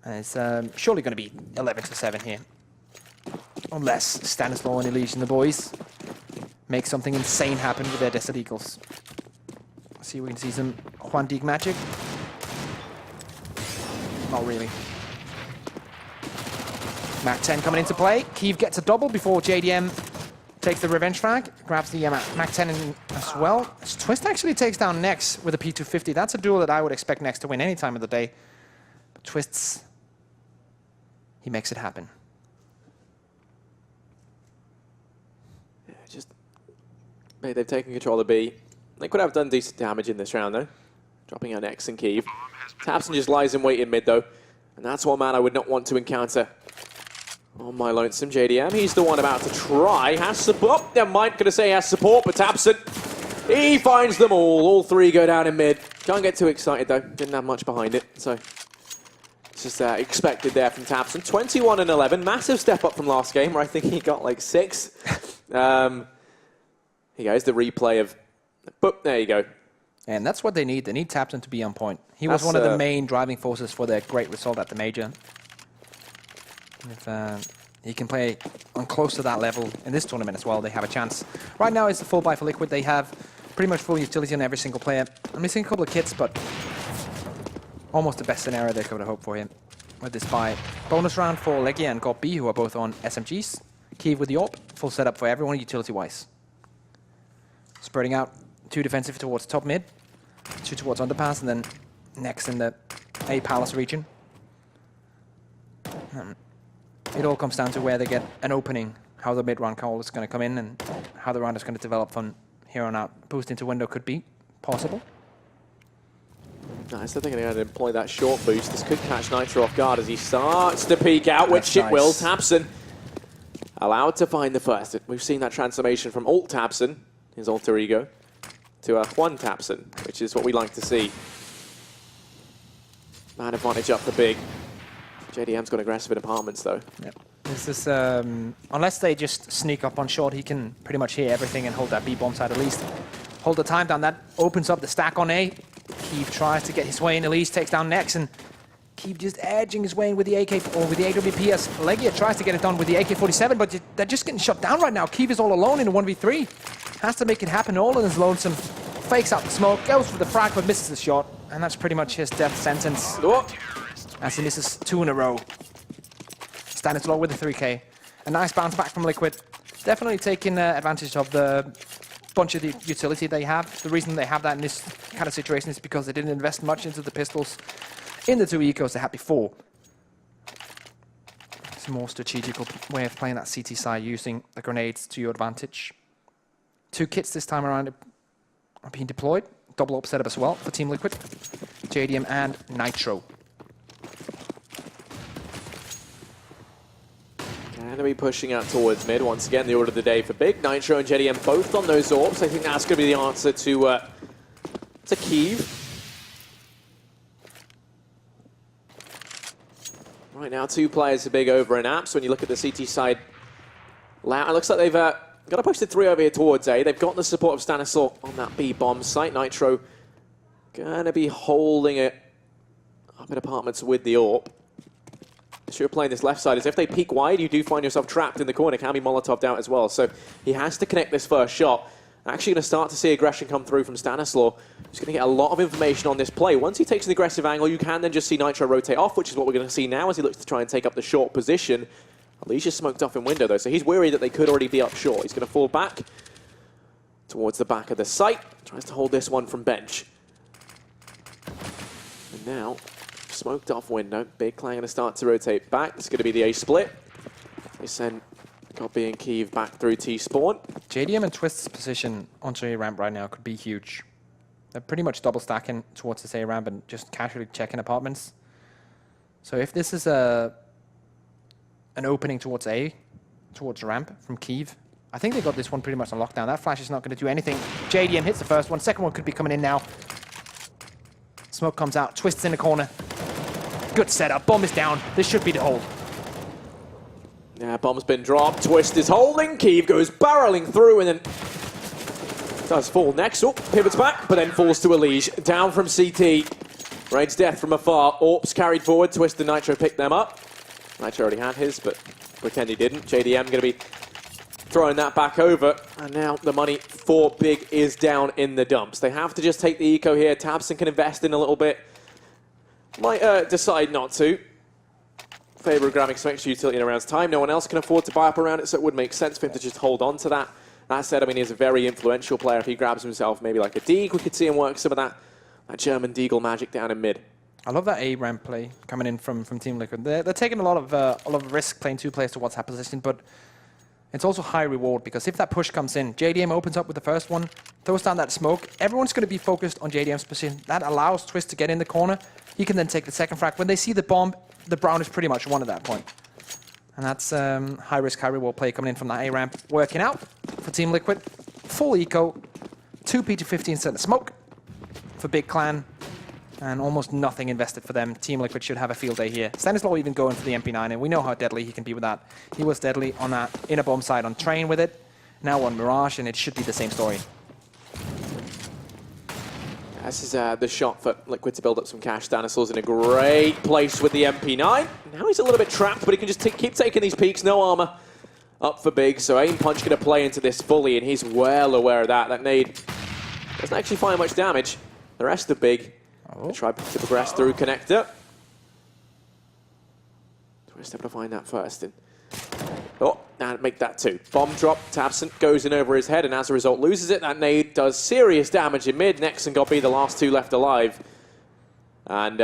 And it's surely going to be 11-7 here. Unless Stanislaw and Elise and the boys make something insane happen with their Desert Eagles. See if we can see some Juan Dig magic. Not really. Mac 10 coming into play. Keeve gets a double before JDM takes the revenge frag. Grabs the Mac 10 in as well. Twist actually takes down Nex with a P250. That's a duel that I would expect Nex to win any time of the day. But Twist's, he makes it happen. Yeah, just they've taken control of B. They could have done decent damage in this round though. Dropping out Nex and Keeve. tabseN just lies in wait in mid though. And that's one man I would not want to encounter. On my lonesome JDM, he's the one about to try. Has support. Oh, never mind, gonna say he has support, but tabseN, he finds them all. All three go down in mid. Can't get too excited though. Didn't have much behind it, so it's just expected there from tabseN. 21-11, massive step up from last game where I think he got like 6. Here goes the replay of. Boop, there you go. And that's what they need. They need tabseN to be on point. He was one of the main driving forces for their great result at the Major. If he can play on close to that level in this tournament as well, they have a chance. Right now, it's the full buy for Liquid. They have pretty much full utility on every single player. I'm missing a couple of kits, but almost the best scenario they could have hoped for him with this buy. Bonus round for Aegean and GOP, who are both on SMGs. Keeve with the AWP, full setup for everyone utility-wise. Spreading out 2 defensive towards top mid, 2 towards underpass, and then next in the A Palace region. It all comes down to where they get an opening, how the mid-round call is going to come in, and how the round is going to develop from here on out. Boost into window could be possible. Nice, I think they're going to employ that short boost. This could catch Nitro off guard as he starts to peek out, which it will. tabseN allowed to find the first. We've seen that transformation from Alt tabseN, his alter ego, to Juan tabseN, which is what we like to see. Man advantage up for Big. JDM's got aggressive in apartments, though. Yep. This is, unless they just sneak up on short, he can pretty much hear everything and hold that B-bomb side at least. Hold the time down. That opens up the stack on A. Keeve tries to get his way in. Elise takes down Nex, and Keeve just edging his way in with the AK, or with the AWP as Legia tries to get it done with the AK-47, but they're just getting shut down right now. Keeve is all alone in a 1v3. Has to make it happen all in his lonesome. Fakes out the smoke, goes for the frag, but misses the shot. And that's pretty much his death sentence. Oh. As he misses 2 in a row. Stanislaw with the 3K. A nice bounce back from Liquid. Definitely taking advantage of the bunch of the utility they have. The reason they have that in this kind of situation is because they didn't invest much into the pistols in the 2 ecos they had before. It's a more strategical way of playing that CT side, using the grenades to your advantage. 2 kits this time around are being deployed. Double up setup as well for Team Liquid. JDM and Nitro. Going to be pushing out towards mid. Once again, the order of the day for Big. Nitro and JDM both on those orbs. I think that's going to be the answer to Kyiv. Right now, 2 players are Big over in apps. When you look at the CT side, it looks like they've got to push the 3 over here towards A. They've got the support of Stanislaw on that B bomb site. Nitro going to be holding it up in apartments with the AWP. So you're playing this left side is if they peek wide, you do find yourself trapped in the corner. Can be Molotov'd out as well. So he has to connect this first shot. Actually going to start to see aggression come through from Stanislaw. He's going to get a lot of information on this play. Once he takes an aggressive angle, you can then just see Nitro rotate off, which is what we're going to see now as he looks to try and take up the short position. Alicia's smoked off in window, though, so he's worried that they could already be up short. He's going to fall back towards the back of the site. Tries to hold this one from bench. And now, smoked off window. Big Clan going to start to rotate back. It's going to be the A split. They send Gobi and Kyiv back through T-spawn. JDM and Twist's position onto A ramp right now could be huge. They're pretty much double stacking towards this A ramp and just casually checking apartments. So if this is an opening towards A, towards ramp from Kyiv, I think they got this one pretty much on lockdown. That flash is not going to do anything. JDM hits the first one. Second one could be coming in now. Smoke comes out. Twist's in the corner. Good setup. Bomb is down. This should be the hold. Yeah, bomb's been dropped. Twist is holding. Kyiv goes barreling through and then does fall next. Oh, pivots back, but then falls to Elige. Down from CT. Raid's death from afar. AWP's carried forward. Twist and Nitro picked them up. Nitro already had his, but pretend he didn't. JDM going to be throwing that back over. And now the money for Big is down in the dumps. They have to just take the eco here. tabseN can invest in a little bit. Might decide not to. Favor of grabbing some extra utility in a round's time. No one else can afford to buy up around it, so it would make sense for him to just hold on to that. That said, I mean, he's a very influential player. If he grabs himself maybe like a Deagle, we could see him work some of that German Deagle magic down in mid. I love that A ramp play coming in from Team Liquid. They're taking a lot of risk playing 2 players towards that position, but it's also high reward because if that push comes in, JDM opens up with the first one, throws down that smoke. Everyone's going to be focused on JDM's position. That allows Twist to get in the corner. He can then take the second frag. When they see the bomb, the Brown is pretty much won at that point. And that's high risk, high reward play coming in from that A ramp. Working out for Team Liquid. Full eco, 2 P215 center smoke for Big Clan. And almost nothing invested for them. Team Liquid should have a field day here. Stanislaw even going for the MP9, and we know how deadly he can be with that. He was deadly on that inner bomb side on Train with it. Now on Mirage, and it should be the same story. This is the shot for Liquid to build up some cash. Stanislaw's in a great place with the MP9. Now he's a little bit trapped, but he can just keep taking these peaks. No armor up for Big, so Aim Punch going to play into this fully, and he's well aware of that. That nade doesn't actually find much damage. The rest of Big try to progress through connector. Twist able to find that first. And make that 2. Bomb drop, tabseN goes in over his head, and as a result loses it. That nade does serious damage in mid. Nex and Gobi, the last 2 left alive. And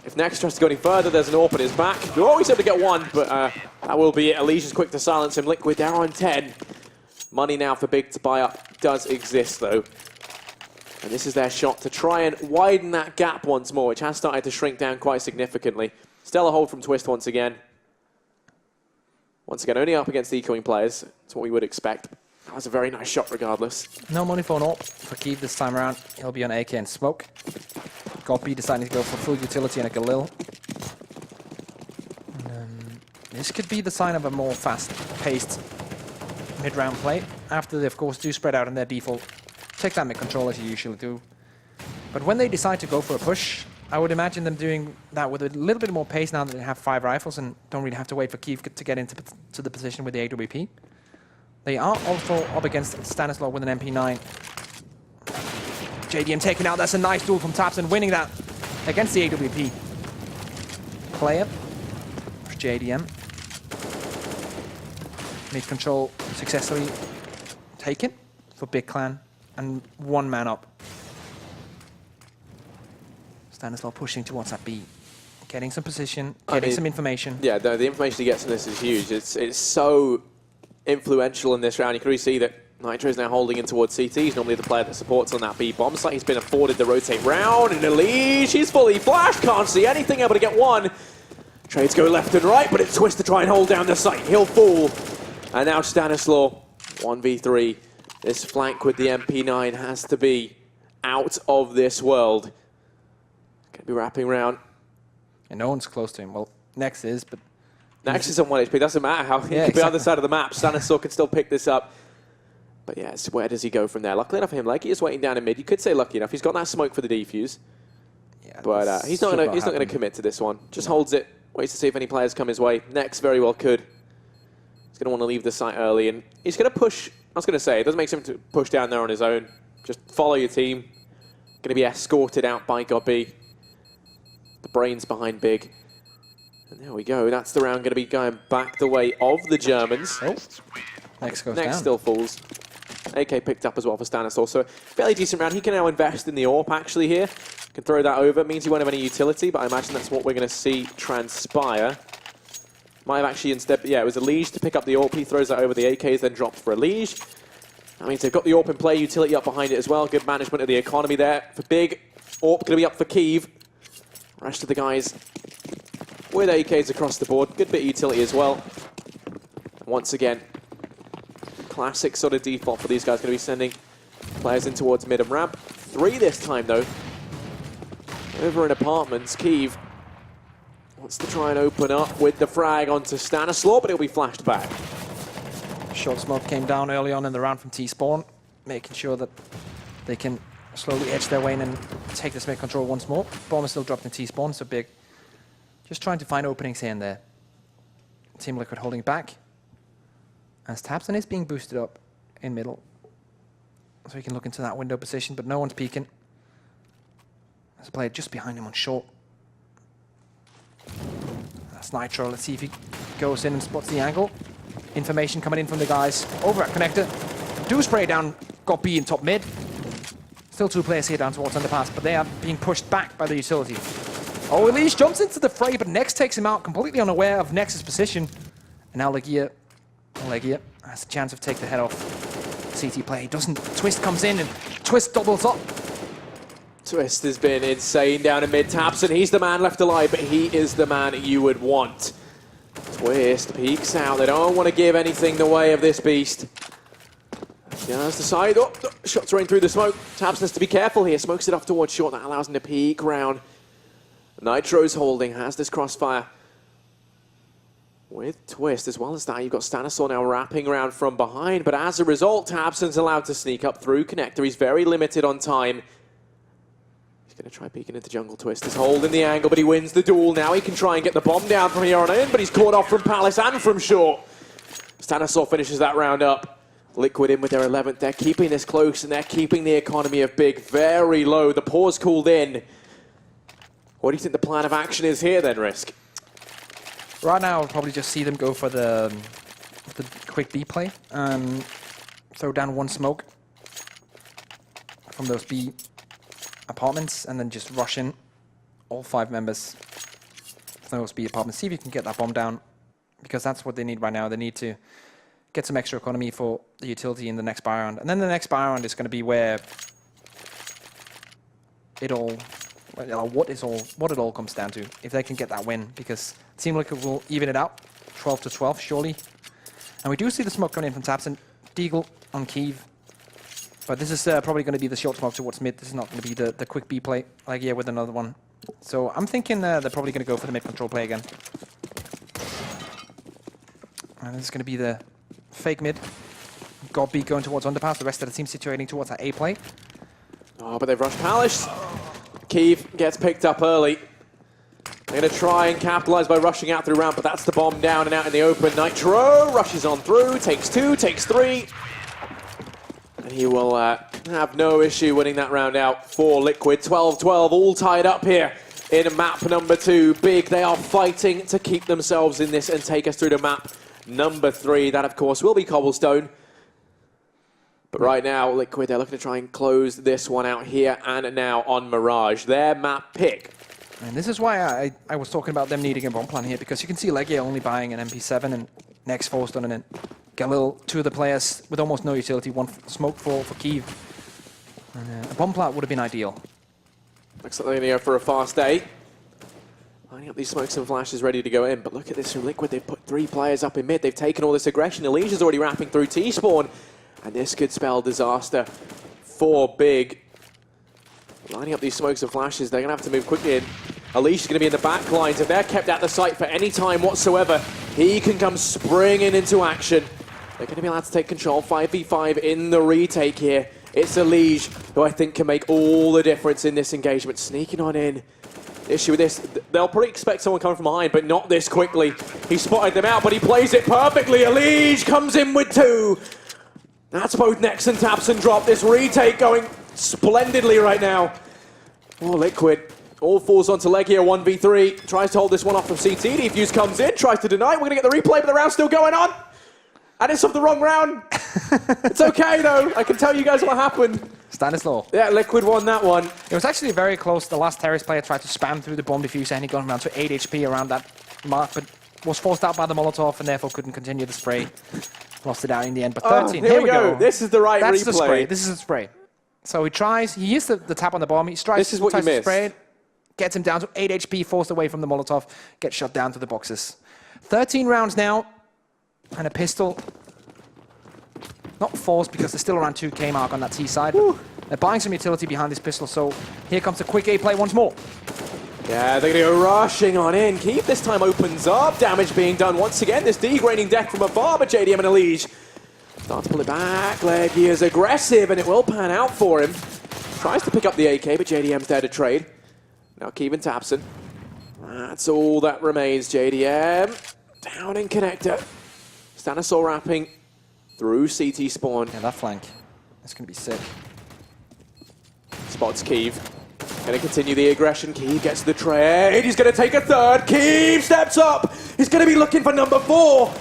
if Nex tries to go any further, there's an AWP at his back. You're always able to get 1, but that will be it. Alicia's quick to silence him. Liquid, they're on 10. Money now for Big to buy up does exist, though. And this is their shot to try and widen that gap once more, which has started to shrink down quite significantly. Stellar hold from Twist once again. Once again, only up against the ecoing players. That's what we would expect. That was a very nice shot regardless. No money for an AWP for Kyiv this time around. He'll be on AK and smoke. Gopi deciding to go for full utility and a Galil. And, this could be the sign of a more fast-paced mid-round play. After they, of course, do spread out in their default. Take that mid-control as you usually do. But when they decide to go for a push, I would imagine them doing that with a little bit more pace now that they have 5 rifles and don't really have to wait for Kyiv to get into the position with the AWP. They are also up against Stanislaw with an MP9. JDM taken out. That's a nice duel from tabseN, winning that against the AWP player for JDM. Mid-control successfully taken for Big Clan and 1 man up. Stanislaw pushing towards that B, getting some position, getting some information. Yeah, the information he gets from this is huge. It's so influential in this round. You can really see that Nitro's now holding in towards CT. He's normally the player that supports on that B bomb site. He's been afforded the rotate round, and Elise, he's fully flashed, can't see anything, able to get one. Trades go left and right, but it's Twist to try and hold down the site. He'll fall. And now Stanislaw, 1v3. This flank with the MP9 has to be out of this world. Gonna be wrapping around. And no one's close to him. Well, Nex is, but... Nex is on 1 HP. Doesn't matter how he could be on the other side of the map. Stanislaw can still pick this up. But yes, where does he go from there? Luckily enough for him, Leggy is waiting down in mid. You could say lucky enough. He's got that smoke for the defuse. Yeah, but he's not gonna commit to this one. Just holds it, waits to see if any players come his way. Nex very well could. He's gonna want to leave the site early, and he's gonna push. I was gonna say it doesn't make sense to push down there on his own. Just follow your team. Gonna be escorted out by Gobby. The brains behind Big. And there we go. That's the round gonna be going back the way of the Germans. Oh, Nex goes down. Nex still falls. AK picked up as well for Stanislaw, so fairly decent round. He can now invest in the AWP actually here. Can throw that over. Means he won't have any utility, but I imagine that's what we're going to see transpire. Might have actually instead, yeah, it was a Liege to pick up the AWP. He throws that over. The AK is then dropped for a Liege. That means they've got the AWP in play, utility up behind it as well. Good management of the economy there for Big. AWP going to be up for Kiev. Rest of the guys with AKs across the board. Good bit of utility as well. Once again, classic sort of default for these guys. Going to be sending players in towards mid and ramp. 3 this time though. Over in apartments, Kiev wants to try and open up with the frag onto Stanislaw, but it'll be flashed back. Short smoke came down early on in the round from T-Spawn, making sure that they can slowly edge their way in and take this mid control once more. Bomb is still dropped in T-Spawn, so Big just trying to find openings here and there. Team Liquid holding back. As Tabson is being boosted up in middle. So he can look into that window position, but no one's peeking. There's a player just behind him on short. That's Nitro. Let's see if he goes in and spots the angle. Information coming in from the guys over at Connector. Do spray down, got B in top mid. Still 2 players here down towards underpass, but they are being pushed back by the utility. Oh, Elise jumps into the fray, but Nex takes him out, completely unaware of Nex's position. And now Legia has a chance of take the head off. CT play doesn't. Twist comes in and Twist doubles up. Twist has been insane down in mid. Tabson, he's the man left alive, but he is the man you would want. Twist peeks out. They don't want to give anything the way of this beast. Just the side. Oh, shots rain through the smoke. Tabson has to be careful here. Smokes it off towards short. That allows him to peek round. Nitro's holding. Has this crossfire with Twist. As well as that, you've got Stanislaw now wrapping around from behind. But as a result, Tabson's allowed to sneak up through Connector. He's very limited on time. Going to try peeking into jungle. Twist is holding the angle, but he wins the duel. Now he can try and get the bomb down from here on in, but he's caught off from Palace and from short. Stanislaw finishes that round up. Liquid in with their 11th. They're keeping this close, and they're keeping the economy of Big very low. The pause cooled in. What do you think the plan of action is here then, Risk? Right now, I'll probably just see them go for the quick B play. Throw down 1 smoke from those B apartments and then just rush in all 5 members of those B apartments. See if you can get that bomb down, because that's what they need right now. They need to get some extra economy for the utility in the next buy round. And then the next buy round is going to be where it all, what it all comes down to. If they can get that win, because Team Liquid will even it out, 12 to 12 surely. And we do see the smoke coming in from Tabson. Deagle on Kiev. But this is probably going to be the short smoke towards mid. This is not going to be the quick B play, like with another one. So I'm thinking they're probably going to go for the mid control play again. And this is going to be the fake mid. Got B going towards underpass. The rest of the team situating towards that A play. Oh, but they've rushed Palace. Kiev gets picked up early. They're going to try and capitalize by rushing out through ramp, but that's the bomb down and out in the open. Nitro rushes on through, takes 2, takes 3. And he will have no issue winning that round out for Liquid. 12-12, all tied up here in map number 2. Big, they are fighting to keep themselves in this and take us through to map number 3. That, of course, will be Cobblestone. But right now, Liquid, they're looking to try and close this one out here and now on Mirage. Their map pick. And this is why I was talking about them needing a bomb plan here, because you can see Legia only buying an MP7 and Nex forced on an Galil, two of the players with almost no utility, one smoke for Kyiv. And, a bomb plant would have been ideal. Looks like they're going to go for a fast A. Lining up these smokes and flashes ready to go in, but look at this from Liquid. They've put 3 players up in mid. They've taken all this aggression. Elysia's already wrapping through T-spawn, and this could spell disaster for Big. Lining up these smokes and flashes, they're going to have to move quickly in. Alicia's going to be in the back lines. If they're kept at the site for any time whatsoever, he can come springing into action. They're going to be allowed to take control 5v5 in the retake here. It's Elige who I think can make all the difference in this engagement. Sneaking on in. The issue with this, they'll probably expect someone coming from behind, but not this quickly. He spotted them out, but he plays it perfectly. Elige comes in with 2. That's both Nex and Tapson drop. This retake going splendidly right now. Oh, Liquid. All falls onto Leg here, 1v3. Tries to hold this one off from CT. Defuse comes in, tries to deny. We're going to get the replay, but the round's still going on. And it's of the wrong round. It's okay, though. I can tell you guys what happened. Stanislaw. Yeah, Liquid won that one. It was actually very close. The last Terrace player tried to spam through the bomb diffuser, and he got around to 8 HP around that mark, but was forced out by the Molotov, and therefore couldn't continue the spray. Lost it out in the end, but 13. Here we go. This is the right That's replay. The spray. This is the spray. So he tries. He used the tap on the bomb. He strikes. This is what you missed. Spray it, gets him down to 8 HP, forced away from the Molotov, gets shot down to the boxes. 13 rounds now, and a pistol. Not forced because they're still around 2k mark on that T side. They're buying some utility behind this pistol, so here comes a quick A play once more. Yeah, they're going to go rushing on in. Keep this time opens up. Damage being done once again. This degrading death from afar, but JDM and Elige start to pull it back. Leggy is aggressive, and it will pan out for him. Tries to pick up the AK, but JDM's there to trade. Now Kyiv and Tapson. That's all that remains. JDM down in connector. Stanislaw wrapping through CT spawn. Yeah, that flank. That's going to be sick. Spots Kyiv. Going to continue the aggression. Kyiv gets the trade. He's going to take a third. Kyiv steps up. He's going to be looking for number 4.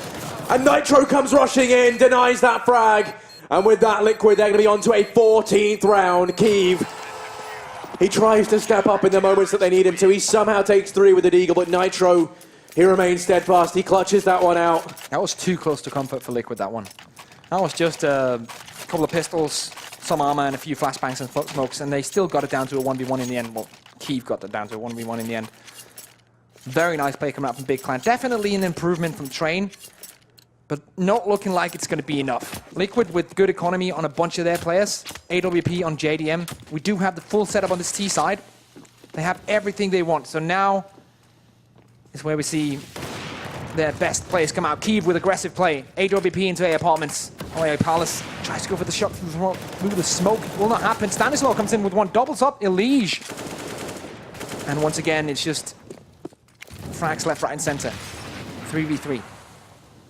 And Nitro comes rushing in, denies that frag. And with that, Liquid, they're going to be on to a 14th round. Kyiv, he tries to step up in the moments that they need him to. He somehow takes 3 with the Deagle, but Nitro, he remains steadfast. He clutches that one out. That was too close to comfort for Liquid, that one. That was just a couple of pistols, some armor, and a few flashbangs and smokes, and they still got it down to a 1v1 in the end. Well, Kyiv got it down to a 1v1 in the end. Very nice play coming out from Big Clan. Definitely an improvement from Train, but not looking like it's going to be enough. Liquid with good economy on a bunch of their players. AWP on JDM. We do have the full setup on this T side. They have everything they want. So now is where we see their best players come out. Kyiv with aggressive play. AWP into A apartments. Oh yeah, Palace tries to go for the shot through the smoke. Will not happen. Stanislaw comes in with one. Doubles up. Elige. And once again, it's just frags left, right, and center. 3v3.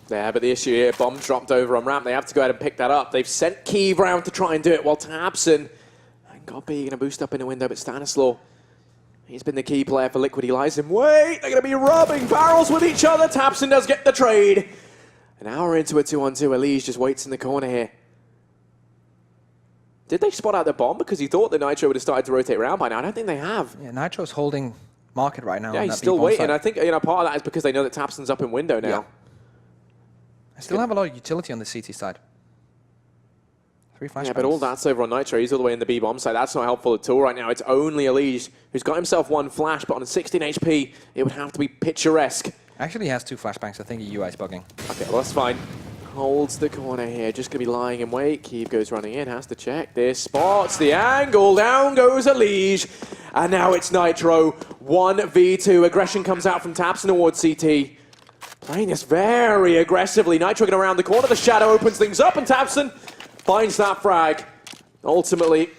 Yeah, but the issue here, bomb dropped over on ramp. They have to go ahead and pick that up. They've sent Kyiv round to try and do it, while Tapson and Godby going to boost up in the window, but Stanislaw, he's been the key player for Liquid. He lies in wait. They're going to be rubbing barrels with each other. Tapson does get the trade. An hour into a 2-on-2. Elige just waits in the corner here. Did they spot out the bomb? Because he thought the Nitro would have started to rotate around by now. I don't think they have. Yeah, Nitro's holding market right now. Yeah, he's still waiting. I think part of that is because they know that Tapson's up in window now. Yeah. I still have a lot of utility on the CT side. 3 flashbangs. Yeah, but all that's over on Nitro. He's all the way in the B-bomb side. That's not helpful at all right now. It's only Elige who's got himself 1 flash, but on 16 HP, it would have to be picturesque. Actually, he has 2 flashbangs. I think the UI's bugging. Okay, well, that's fine. Holds the corner here. Just going to be lying in wait. Kyiv goes running in. Has to check this. Spots the angle. Down goes Elige. And now it's Nitro. 1v2. Aggression comes out from Tapson towards CT. Playing this very aggressively. Nitro getting around the corner. The shadow opens things up, and Tapson finds that frag. Ultimately,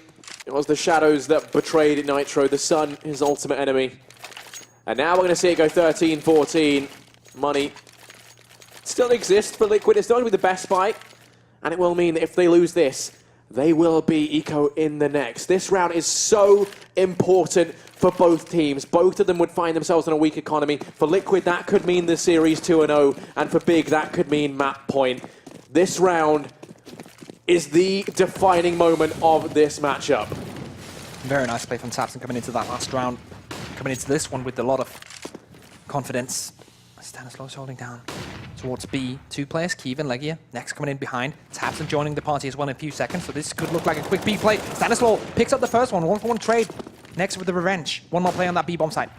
it was the shadows that betrayed Nitro. The sun, his ultimate enemy. And now we're going to see it go 13-14. Money still exists for Liquid. It's not going to be the best fight. And it will mean that if they lose this, they will be eco in the next. This round is so important for both teams. Both of them would find themselves in a weak economy. For Liquid, that could mean the series 2-0. And for Big, that could mean map point. This round is the defining moment of this matchup. Very nice play from Tapson coming into that last round. Coming into this one with a lot of confidence. Stanislaw's holding down towards B. 2 players, Kiev and Legia. Next coming in behind. Tabs and joining the party as well in a few seconds, so this could look like a quick B play. Stanislaw picks up the first one, 1-for-1 trade. Next with the revenge. One more play on that B bomb side.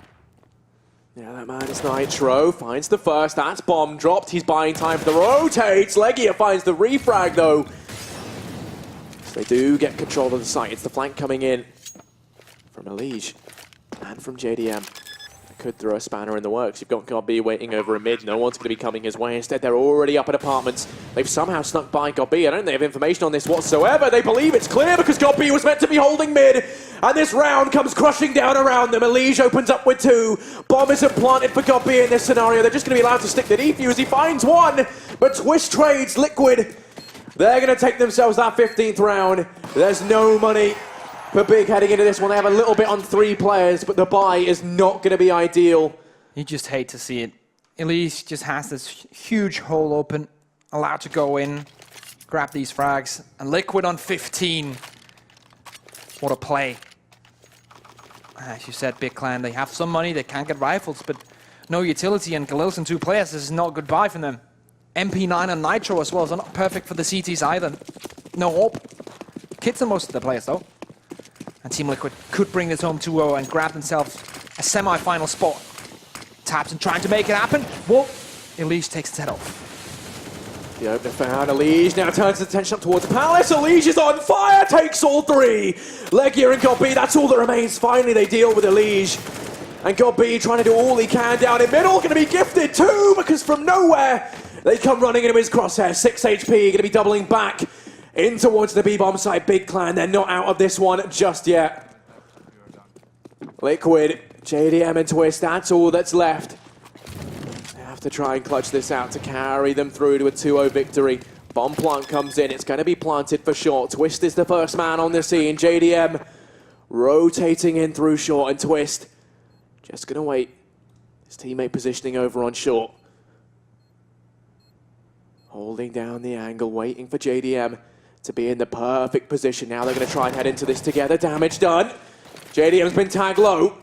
Yeah, that man is Nitro, finds the first, that's bomb dropped, he's buying time for the rotates, Legia finds the refrag though. So they do get control of the site, it's the flank coming in from Elige and from JDM. Could throw a spanner in the works. You've got GodB waiting over a mid. No one's going to be coming his way. Instead, they're already up at apartments. They've somehow snuck by GodB. I don't think they have information on this whatsoever. They believe it's clear because GodB was meant to be holding mid. And this round comes crushing down around them. Elige opens up with 2. Bomb isn't planted for GodB in this scenario. They're just going to be allowed to stick the defuse. He finds 1, but Twist trades Liquid. They're going to take themselves that 15th round. There's no money for Big heading into this one. They have a little bit on 3 players, but the buy is not going to be ideal. You just hate to see it. Elise just has this huge hole open, allowed to go in, grab these frags, and Liquid on 15. What a play. As you said, Big Clan, they have some money, they can't get rifles, but no utility, and Galil's and 2 players, this is not a good buy for them. MP9 and Nitro as well, so not perfect for the CTs either. No hope. Kids are most of the players though. And Team Liquid could bring this home 2-0 and grab themselves a semi-final spot. Taps and trying to make it happen. Whoa! Elige takes his head off. The opener found. Elige now turns his attention up towards Palace. Elige is on fire, takes all 3. Legia and GodB, that's all that remains. Finally, they deal with Elige. And GodB trying to do all he can down in middle. Going to be gifted too, because from nowhere, they come running into his crosshair. 6 HP, going to be doubling back in towards the B-bomb side. Big Clan, they're not out of this one just yet. Liquid, JDM and Twist, that's all that's left. They have to try and clutch this out to carry them through to a 2-0 victory. Bomb plant comes in, it's going to be planted for short. Twist is the first man on the scene. JDM rotating in through short, and Twist just going to wait. His teammate positioning over on short. Holding down the angle, waiting for JDM to be in the perfect position. Now they're going to try and head into this together. Damage done. JDM's been tagged low.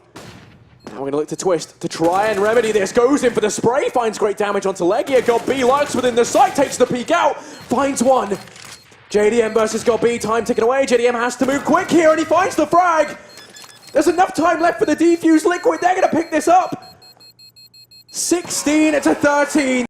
Now we're going to look to Twist to try and remedy this. Goes in for the spray, finds great damage onto Legia. GodB lurks within the site, takes the peek out, finds 1. JDM versus GodB, time ticking away. JDM has to move quick here, and he finds the frag. There's enough time left for the defuse. Liquid, they're going to pick this up. 16 to 13.